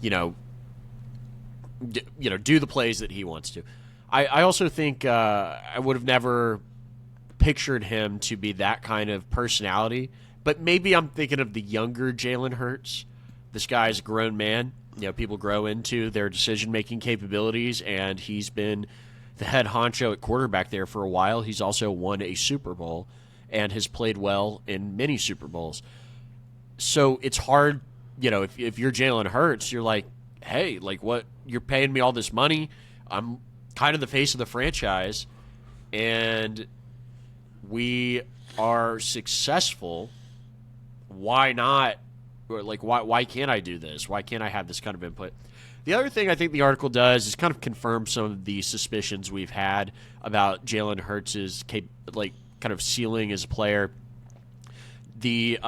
do the plays that he wants to. I also think I would have never pictured him to be that kind of personality, but maybe I'm thinking of the younger Jalen Hurts. This guy's a grown man. People grow into their decision-making capabilities, and he's been the head honcho at quarterback there for a while. He's also won a Super Bowl and has played well in many Super Bowls. So it's hard, if you're Jalen Hurts, you're like, hey, like what? You're paying me all this money. I'm kind of the face of the franchise, and we are successful. Why not? Like, why can't I do this? Why can't I have this kind of input? The other thing I think the article does is kind of confirm some of the suspicions we've had about Jalen Hurts' kind of ceiling as a player. The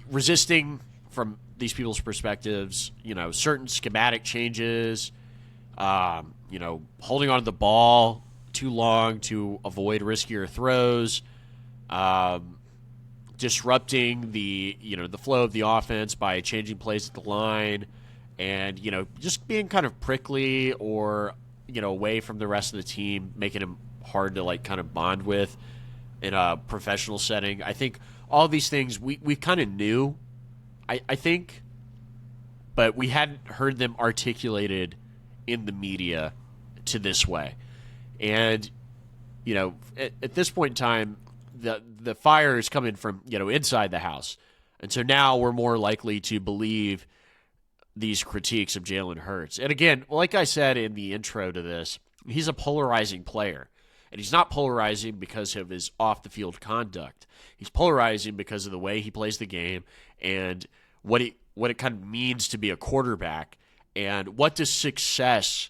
resisting from these people's perspectives, certain schematic changes, holding on to the ball too long to avoid riskier throws, disrupting the flow of the offense by changing plays at the line, and just being kind of prickly or away from the rest of the team, making him hard to kind of bond with in a professional setting. I think all these things we kind of knew, I think, but we hadn't heard them articulated in the media to this way. And at this point in time, the fire is coming from inside the house, and so now we're more likely to believe these critiques of Jalen Hurts. And again, like I said in the intro to this, he's a polarizing player, and he's not polarizing because of his off the field conduct. He's polarizing because of the way he plays the game and what it kind of means to be a quarterback, and what does success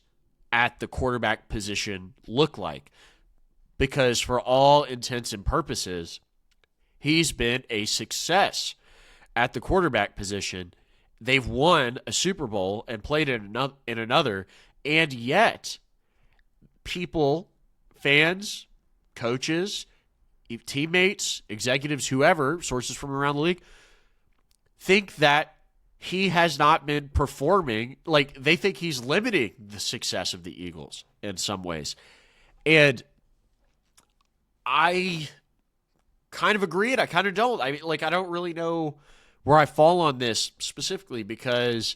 at the quarterback position look like. Because for all intents and purposes, he's been a success at the quarterback position. They've won a Super Bowl and played in another, and yet people, fans, coaches, teammates, executives, whoever, sources from around the league, think that he has not been performing. Like, they think he's limiting the success of the Eagles in some ways. And I kind of agree, and I kind of don't. I don't really know where I fall on this specifically, because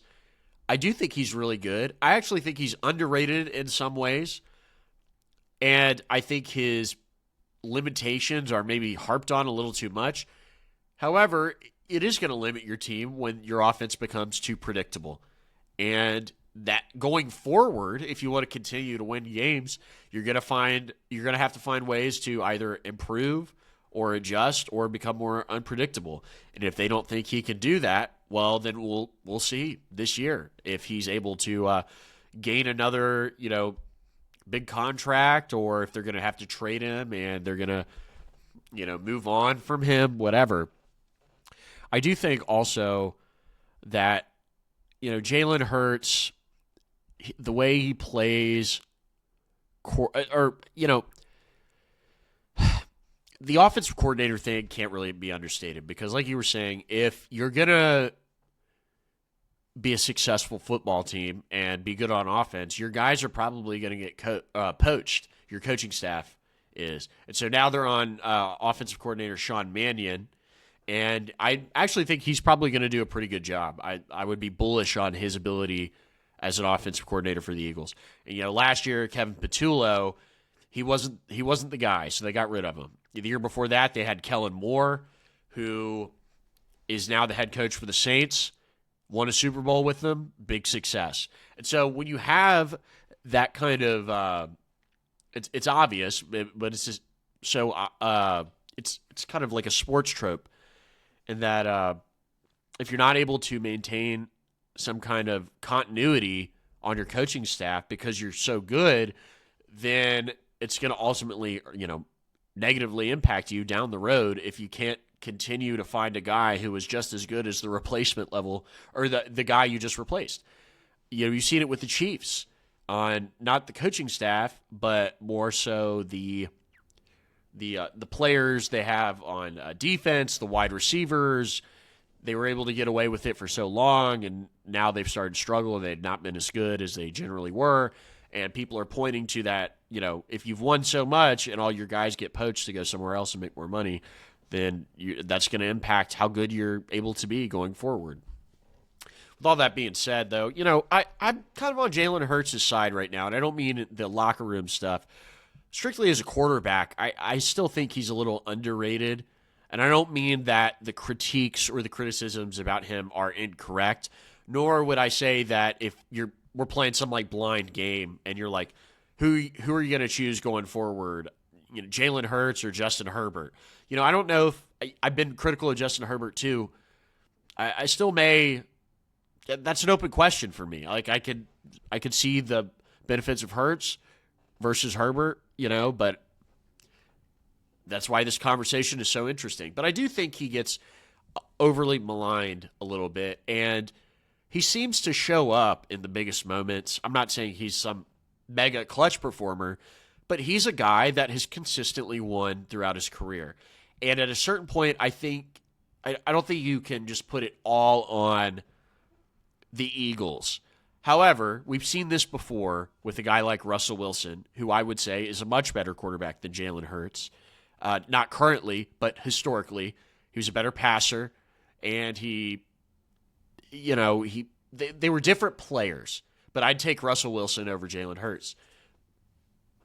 I do think he's really good. I actually think he's underrated in some ways, and I think his limitations are maybe harped on a little too much. However, it is going to limit your team when your offense becomes too predictable. And that going forward, if you want to continue to win games, you're going to have to find ways to either improve or adjust or become more unpredictable. And if they don't think he can do that, well, then we'll see this year if he's able to gain another, big contract, or if they're going to have to trade him and they're going to, move on from him, whatever. I do think also that, Jalen Hurts, the way he plays, the offensive coordinator thing can't really be understated because, like you were saying, if you're going to be a successful football team and be good on offense, your guys are probably going to get poached. Your coaching staff is. And so now they're on offensive coordinator Sean Mannion, and I actually think he's probably going to do a pretty good job. I would be bullish on his ability as an offensive coordinator for the Eagles. And, last year, Kevin Patullo, he wasn't the guy, so they got rid of him. The year before that, they had Kellen Moore, who is now the head coach for the Saints, won a Super Bowl with them, big success. And so when you have that kind of it's obvious, but it's just so it's kind of like a sports trope in that if you're not able to maintain some kind of continuity on your coaching staff because you're so good, then it's going to ultimately, negatively impact you down the road if you can't continue to find a guy who is just as good as the replacement level or the guy you just replaced. You've seen it with the Chiefs on not the coaching staff, but more so the players they have on defense, the wide receivers. They were able to get away with it for so long, and now they've started to struggle. They've not been as good as they generally were, and people are pointing to that. If you've won so much and all your guys get poached to go somewhere else and make more money, then that's going to impact how good you're able to be going forward. With all that being said, though, I'm kind of on Jalen Hurts' side right now, and I don't mean the locker room stuff. Strictly as a quarterback, I still think he's a little underrated, and I don't mean that the critiques or the criticisms about him are incorrect, nor would I say that if we're playing some like blind game and you're like, who are you going to choose going forward? Jalen Hurts or Justin Herbert? I don't know if I've been critical of Justin Herbert too. I still may. That's an open question for me. Like I could see the benefits of Hurts versus Herbert, but that's why this conversation is so interesting. But I do think he gets overly maligned a little bit, and he seems to show up in the biggest moments. I'm not saying he's some mega clutch performer, but he's a guy that has consistently won throughout his career. And at a certain point, I don't think you can just put it all on the Eagles. However, we've seen this before with a guy like Russell Wilson, who I would say is a much better quarterback than Jalen Hurts. Not currently, but historically. He was a better passer, and they were different players. But I'd take Russell Wilson over Jalen Hurts.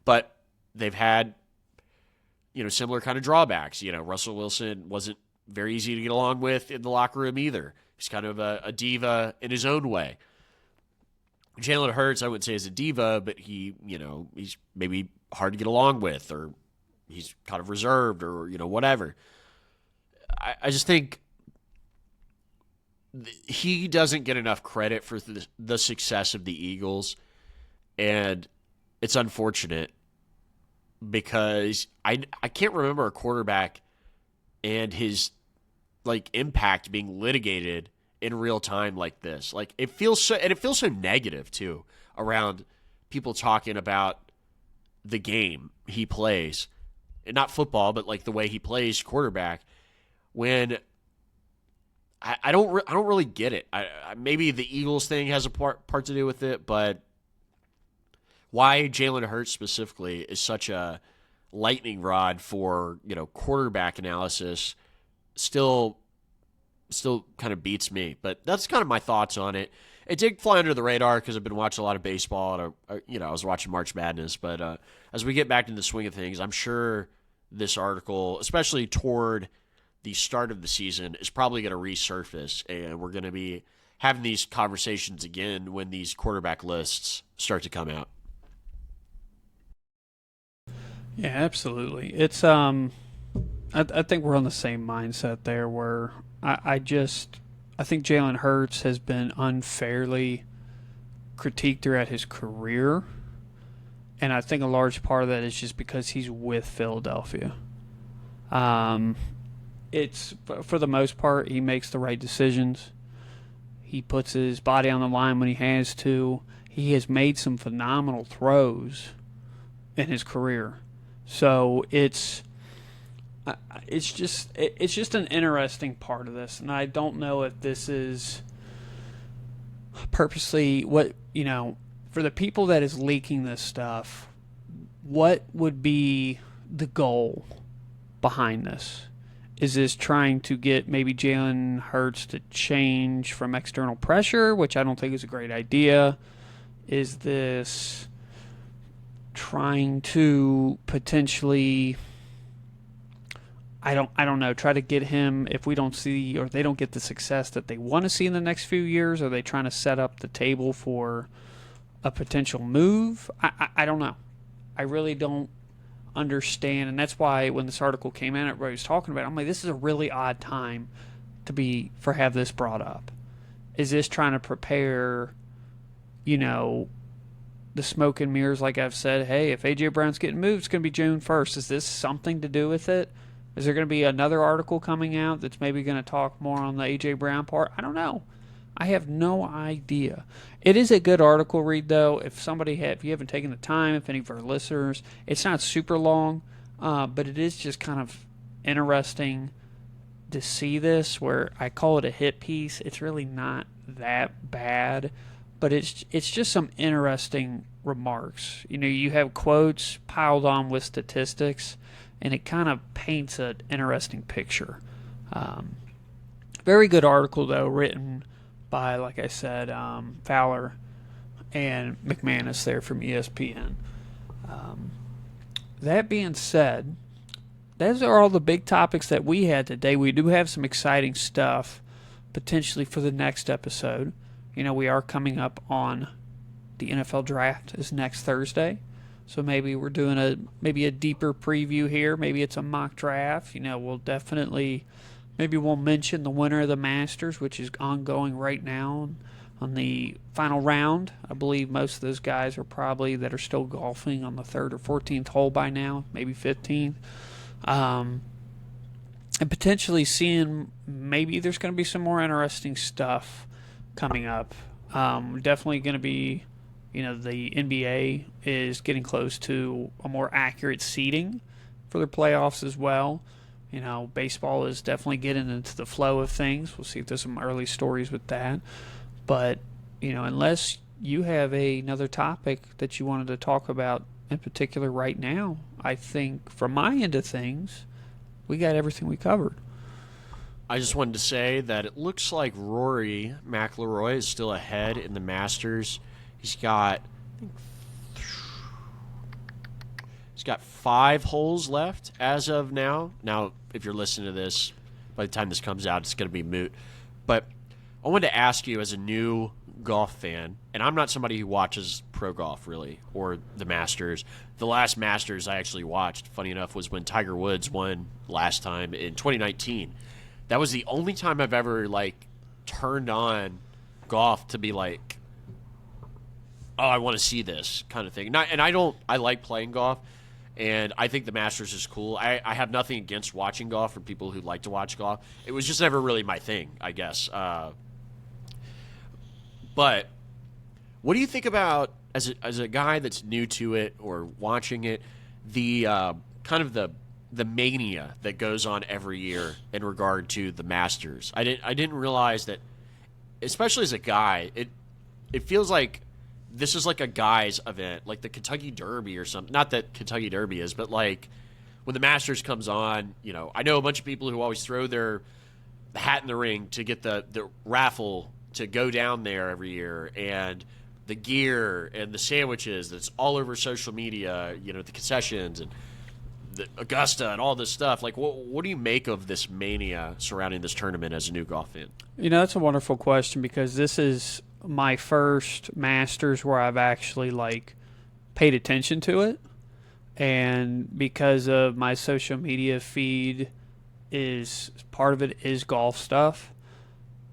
But they've had, similar kind of drawbacks. Russell Wilson wasn't very easy to get along with in the locker room either. He's kind of a diva in his own way. Jalen Hurts, I wouldn't say is a diva, but he's maybe hard to get along with, or he's kind of reserved, or whatever. I just think he doesn't get enough credit for the success of the Eagles, and it's unfortunate because I can't remember a quarterback and his impact being litigated in real time like this. It feels so negative too around people talking about the game he plays, and not football, but the way he plays quarterback. When I don't really get it. Maybe the Eagles thing has a part to do with it, but why Jalen Hurts specifically is such a lightning rod for quarterback analysis still kind of beats me. But that's kind of my thoughts on it. It did fly under the radar because I've been watching a lot of baseball, and I was watching March Madness. But as we get back into the swing of things, I'm sure this article, especially toward the start of the season, is probably going to resurface, and we're going to be having these conversations again when these quarterback lists start to come out. Yeah, absolutely. It's I think we're on the same mindset there where I think Jalen Hurts has been unfairly critiqued throughout his career. And I think a large part of that is just because he's with Philadelphia. It's for the most part, he makes the right decisions. He puts his body on the line when he has to. He has made some phenomenal throws in his career. So it's just an interesting part of this, and I don't know if this is purposely for the people that is leaking this stuff. What would be the goal behind this? Is this trying to get maybe Jalen Hurts to change from external pressure, which I don't think is a great idea? Is this trying to potentially, I don't know, try to get him, if we don't see or they don't get the success that they want to see in the next few years? Are they trying to set up the table for a potential move? I don't know. I really don't understand, and that's why when this article came in, everybody was talking about it. I'm like, this is a really odd time for have this brought up. Is this trying to prepare, the smoke and mirrors? Like I've said, hey, if AJ Brown's getting moved, it's going to be June 1st. Is this something to do with it? Is there going to be another article coming out that's maybe going to talk more on the AJ Brown part? I don't know. I have no idea. It is a good article read, though. If you haven't taken the time, if any of our listeners, it's not super long, but it is just kind of interesting to see this, where I call it a hit piece. It's really not that bad, but it's just some interesting remarks. You have quotes piled on with statistics, and it kind of paints an interesting picture. Very good article, though, written by, like I said, Fowler and McManus there from ESPN. That being said, those are all the big topics that we had today. We do have some exciting stuff potentially for the next episode. We are coming up on the NFL draft is next Thursday. So maybe we're doing a deeper preview here. Maybe it's a mock draft. We'll definitely, maybe we'll mention the winner of the Masters, which is ongoing right now on the final round. I believe most of those guys are probably that are still golfing on the 3rd or 14th hole by now, maybe 15th. And potentially seeing maybe there's going to be some more interesting stuff coming up. Definitely going to be, the NBA is getting close to a more accurate seeding for their playoffs as well. Baseball is definitely getting into the flow of things. We'll see if there's some early stories with that. But, unless you have another topic that you wanted to talk about in particular right now, I think from my end of things, we got everything we covered. I just wanted to say that it looks like Rory McIlroy is still ahead in the Masters. He's got 5 holes left as of now. Now, if you're listening to this, by the time this comes out, it's going to be moot. But I wanted to ask you, as a new golf fan, and I'm not somebody who watches pro golf really, or the Masters. The last Masters I actually watched, funny enough, was when Tiger Woods won last time in 2019. That was the only time I've ever turned on golf to be like, oh, I want to see this kind of thing. I like playing golf, and I think the Masters is cool. I have nothing against watching golf for people who like to watch golf. It was just never really my thing, I guess. But what do you think about, as a guy that's new to it or watching it, the kind of the mania that goes on every year in regard to the Masters? I didn't realize that, especially as a guy, it feels like this is like a guy's event, like the Kentucky Derby or something. Not that Kentucky Derby is, but when the Masters comes on, I know a bunch of people who always throw their hat in the ring to get the raffle to go down there every year, and the gear and the sandwiches that's all over social media, the concessions, and the Augusta and all this stuff. Like, what do you make of this mania surrounding this tournament as a new golf fan? That's a wonderful question because this is my first Masters where I've actually paid attention to it, and because of my social media feed, is part of it is golf stuff.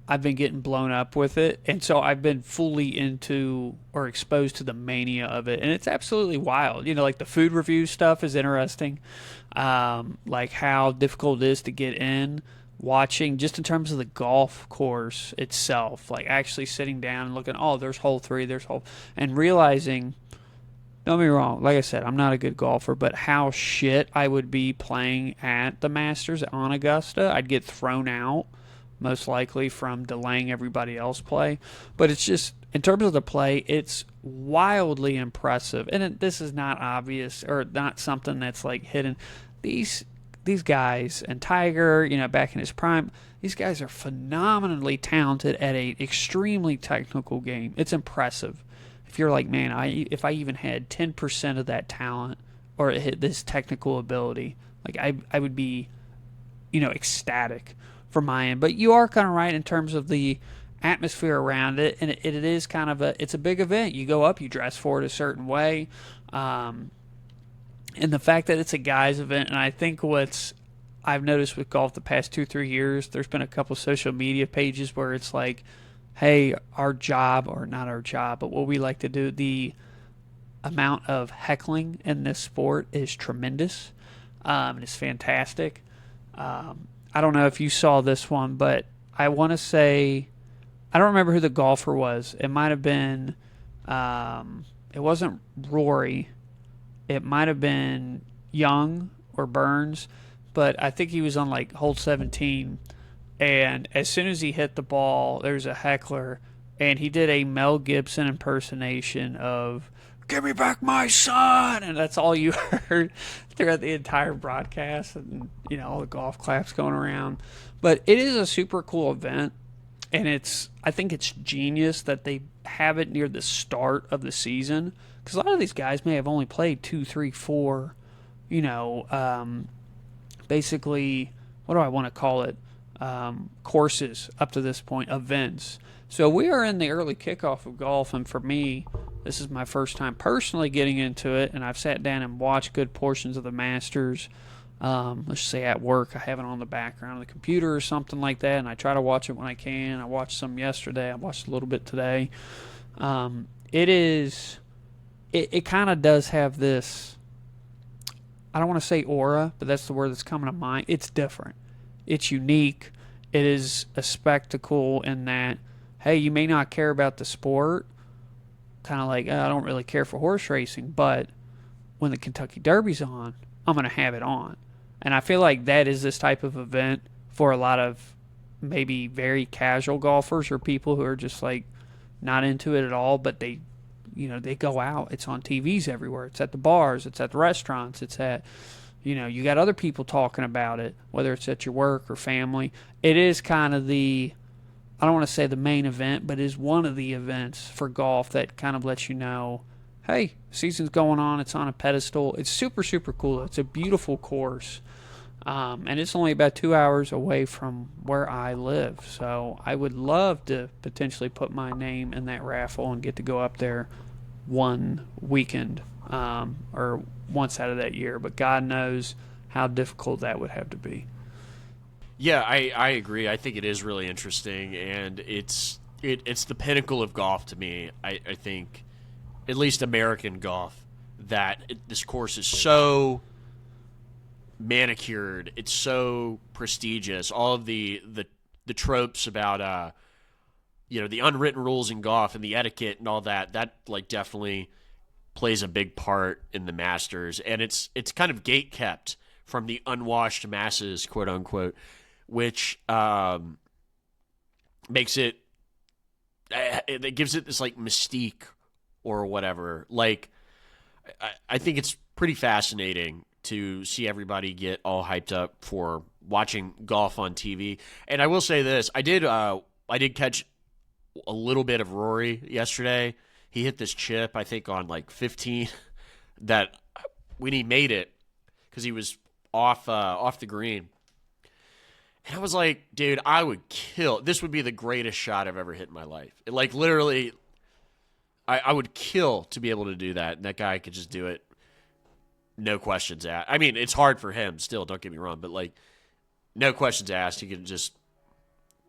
I've been getting blown up with it, and so I've been fully into or exposed to the mania of it, and it's absolutely wild. The food review stuff is interesting, like how difficult it is to get in, watching just in terms of the golf course itself, like actually sitting down and looking, there's hole 3, there's hole, and realizing, don't get me wrong, like I said, I'm not a good golfer, but how shit I would be playing at the Masters on Augusta. I'd get thrown out most likely from delaying everybody else play. But it's just, in terms of the play, it's wildly impressive. And this is not obvious or not something that's hidden. These guys, and Tiger, back in his prime, these guys are phenomenally talented at an extremely technical game. It's impressive. If you're like, man, if I even had 10% of that talent or this technical ability, I would be, ecstatic from my end. But you are kind of right in terms of the atmosphere around it, and it is kind of it's a big event. You go up, you dress for it a certain way, and the fact that it's a guys event, and I think what's I've noticed with golf the past 2-3 years, there's been a couple social media pages where it's like, hey, our job, or not our job, but what we like to do, the amount of heckling in this sport is tremendous, and it's fantastic. I don't know if you saw this one, but I want to say, I don't remember who the golfer was. It might have been, it wasn't Rory. It might have been Young or Burns, but I think he was on hole 17. And as soon as he hit the ball, there's a heckler, and he did a Mel Gibson impersonation of, "Give me back my son," and that's all you heard throughout the entire broadcast, and all the golf claps going around. But it is a super cool event, and I think it's genius that they have it near the start of the season, because a lot of these guys may have only played 2, 3, 4, basically, what do I want to call it, courses up to this point, events. So we are in the early kickoff of golf, and for me, this is my first time personally getting into it, and I've sat down and watched good portions of the Masters. Let's say at work, I have it on the background of the computer or something like that, and I try to watch it when I can. I watched some yesterday. I watched a little bit today. It kind of does have this, I don't want to say aura, but that's the word that's coming to mind. It's different. It's unique. It is a spectacle in that, hey, you may not care about the sport, kind of like, I don't really care for horse racing, but when the Kentucky Derby's on, I'm going to have it on. And I feel like that is this type of event for a lot of maybe very casual golfers or people who are just not into it at all, but they go out. It's on TVs everywhere. It's at the bars. It's at the restaurants. It's at, you got other people talking about it, whether it's at your work or family. It is kind of I don't want to say the main event, but is one of the events for golf that kind of lets you know, hey, season's going on. It's on a pedestal. It's super, super cool. It's a beautiful course. And it's only about 2 hours away from where I live. So I would love to potentially put my name in that raffle and get to go up there one weekend or once out of that year. But God knows how difficult that would have to be. Yeah, I agree. I think it is really interesting, and it's the pinnacle of golf to me. I think, at least American golf, that this course is so manicured. It's so prestigious. All of the tropes about the unwritten rules in golf and the etiquette and all that definitely plays a big part in the Masters, and it's kind of gate kept from the unwashed masses, quote unquote, which makes it gives it this mystique or whatever. I think it's pretty fascinating to see everybody get all hyped up for watching golf on TV. And I will say this: I did catch a little bit of Rory yesterday. He hit this chip, I think, on 15 that when he made it, because he was off the green. And I was like, dude, I would kill. This would be the greatest shot I've ever hit in my life. Like, literally, I would kill to be able to do that. And that guy could just do it, no questions asked. I mean, it's hard for him still, don't get me wrong. But, like, no questions asked. He could just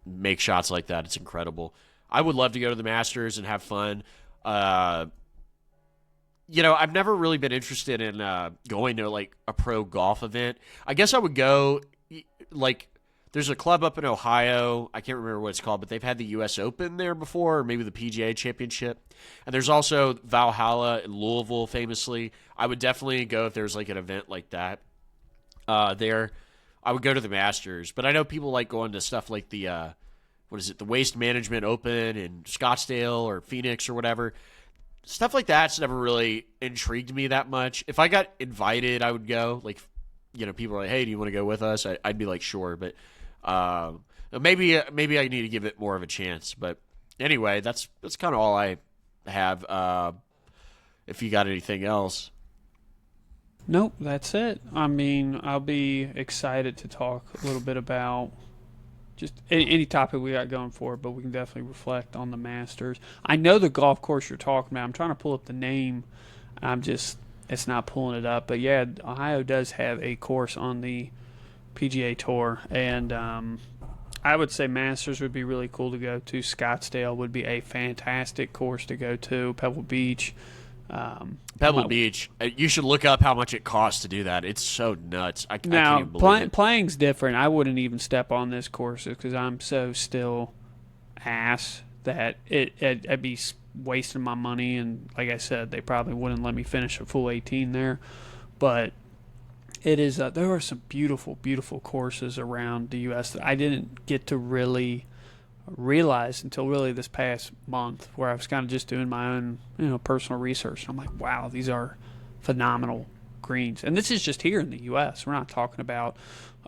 make shots like that. It's incredible. I would love to go to the Masters and have fun. I've never really been interested in going to, like, a pro golf event. I guess I would go, like, there's a club up in Ohio. I can't remember what it's called, but they've had the U.S. Open there before, or maybe the PGA Championship. And there's also Valhalla in Louisville, famously. I would definitely go if there's, like, an event like that there. I would go to the Masters. But I know people like going to stuff like the, the Waste Management Open in Scottsdale or Phoenix or whatever. Stuff like that's never really intrigued me that much. If I got invited, I would go. Like, people are like, hey, do you want to go with us? I'd be like, sure. But maybe I need to give it more of a chance. But anyway, that's kind of all I have. If you got anything else. Nope, that's it. I mean, I'll be excited to talk a little bit about just any topic we got going for it, but we can definitely reflect on the Masters. I know the golf course you're talking about. I'm trying to pull up the name. It's not pulling it up. But, yeah, Ohio does have a course on the PGA Tour. And I would say Masters would be really cool to go to. Scottsdale would be a fantastic course to go to. Pebble Beach. Beach. You should look up how much it costs to do that. It's so nuts. I can't even believe it. Playing's different. I wouldn't even step on this course because I'm so still ass that I'd be wasting my money. And like I said, they probably wouldn't let me finish a full 18 there. But it is. There are some beautiful, beautiful courses around the U.S. that I didn't get to really realized until really this past month, where I was kind of just doing my own personal research. I'm like, wow, these are phenomenal greens. And this is just here in the U.S. We're not talking about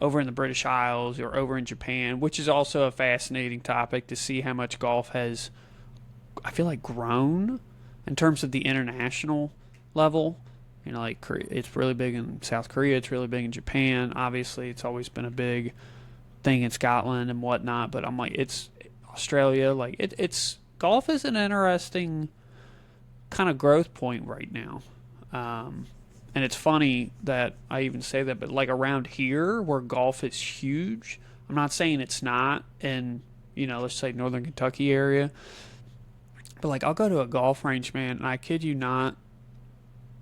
over in the British Isles or over in Japan, which is also a fascinating topic to see how much golf has, I feel like, grown in terms of the international level. Like it's really big in South Korea, it's really big in Japan. Obviously, it's always been a big thing in Scotland and whatnot, but I'm like, it's Australia, like it's golf is an interesting kind of growth point right now, and it's funny that I even say that, but like around here where golf is huge, I'm not saying it's not in let's say Northern Kentucky area, but like I'll go to a golf range, man, and I kid you not,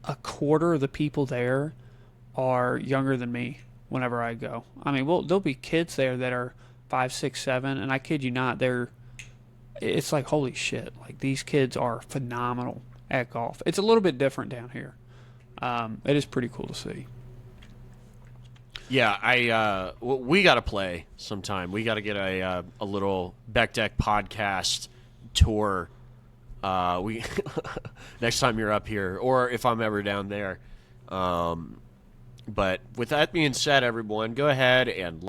a quarter of the people there are younger than me whenever I go. I mean, there'll be kids there that are 5, 6, 7, and I kid you not, it's like, holy shit, like these kids are phenomenal at golf. It's a little bit different down here. It is pretty cool to see. Yeah, we got to play sometime. We got to get a little BeckDeck podcast tour. We next time you're up here, or if I'm ever down there. But with that being said, everyone, go ahead and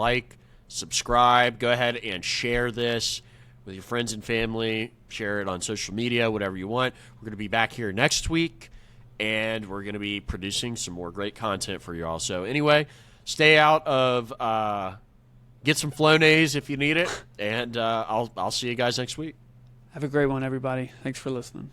subscribe. Go ahead and share this with your friends and family. Share it on social media, whatever you want. We're going to be back here next week, and we're going to be producing some more great content for you all. So anyway, stay out of get some Flonase if you need it, and I'll see you guys next week. Have a great one, everybody. Thanks for listening.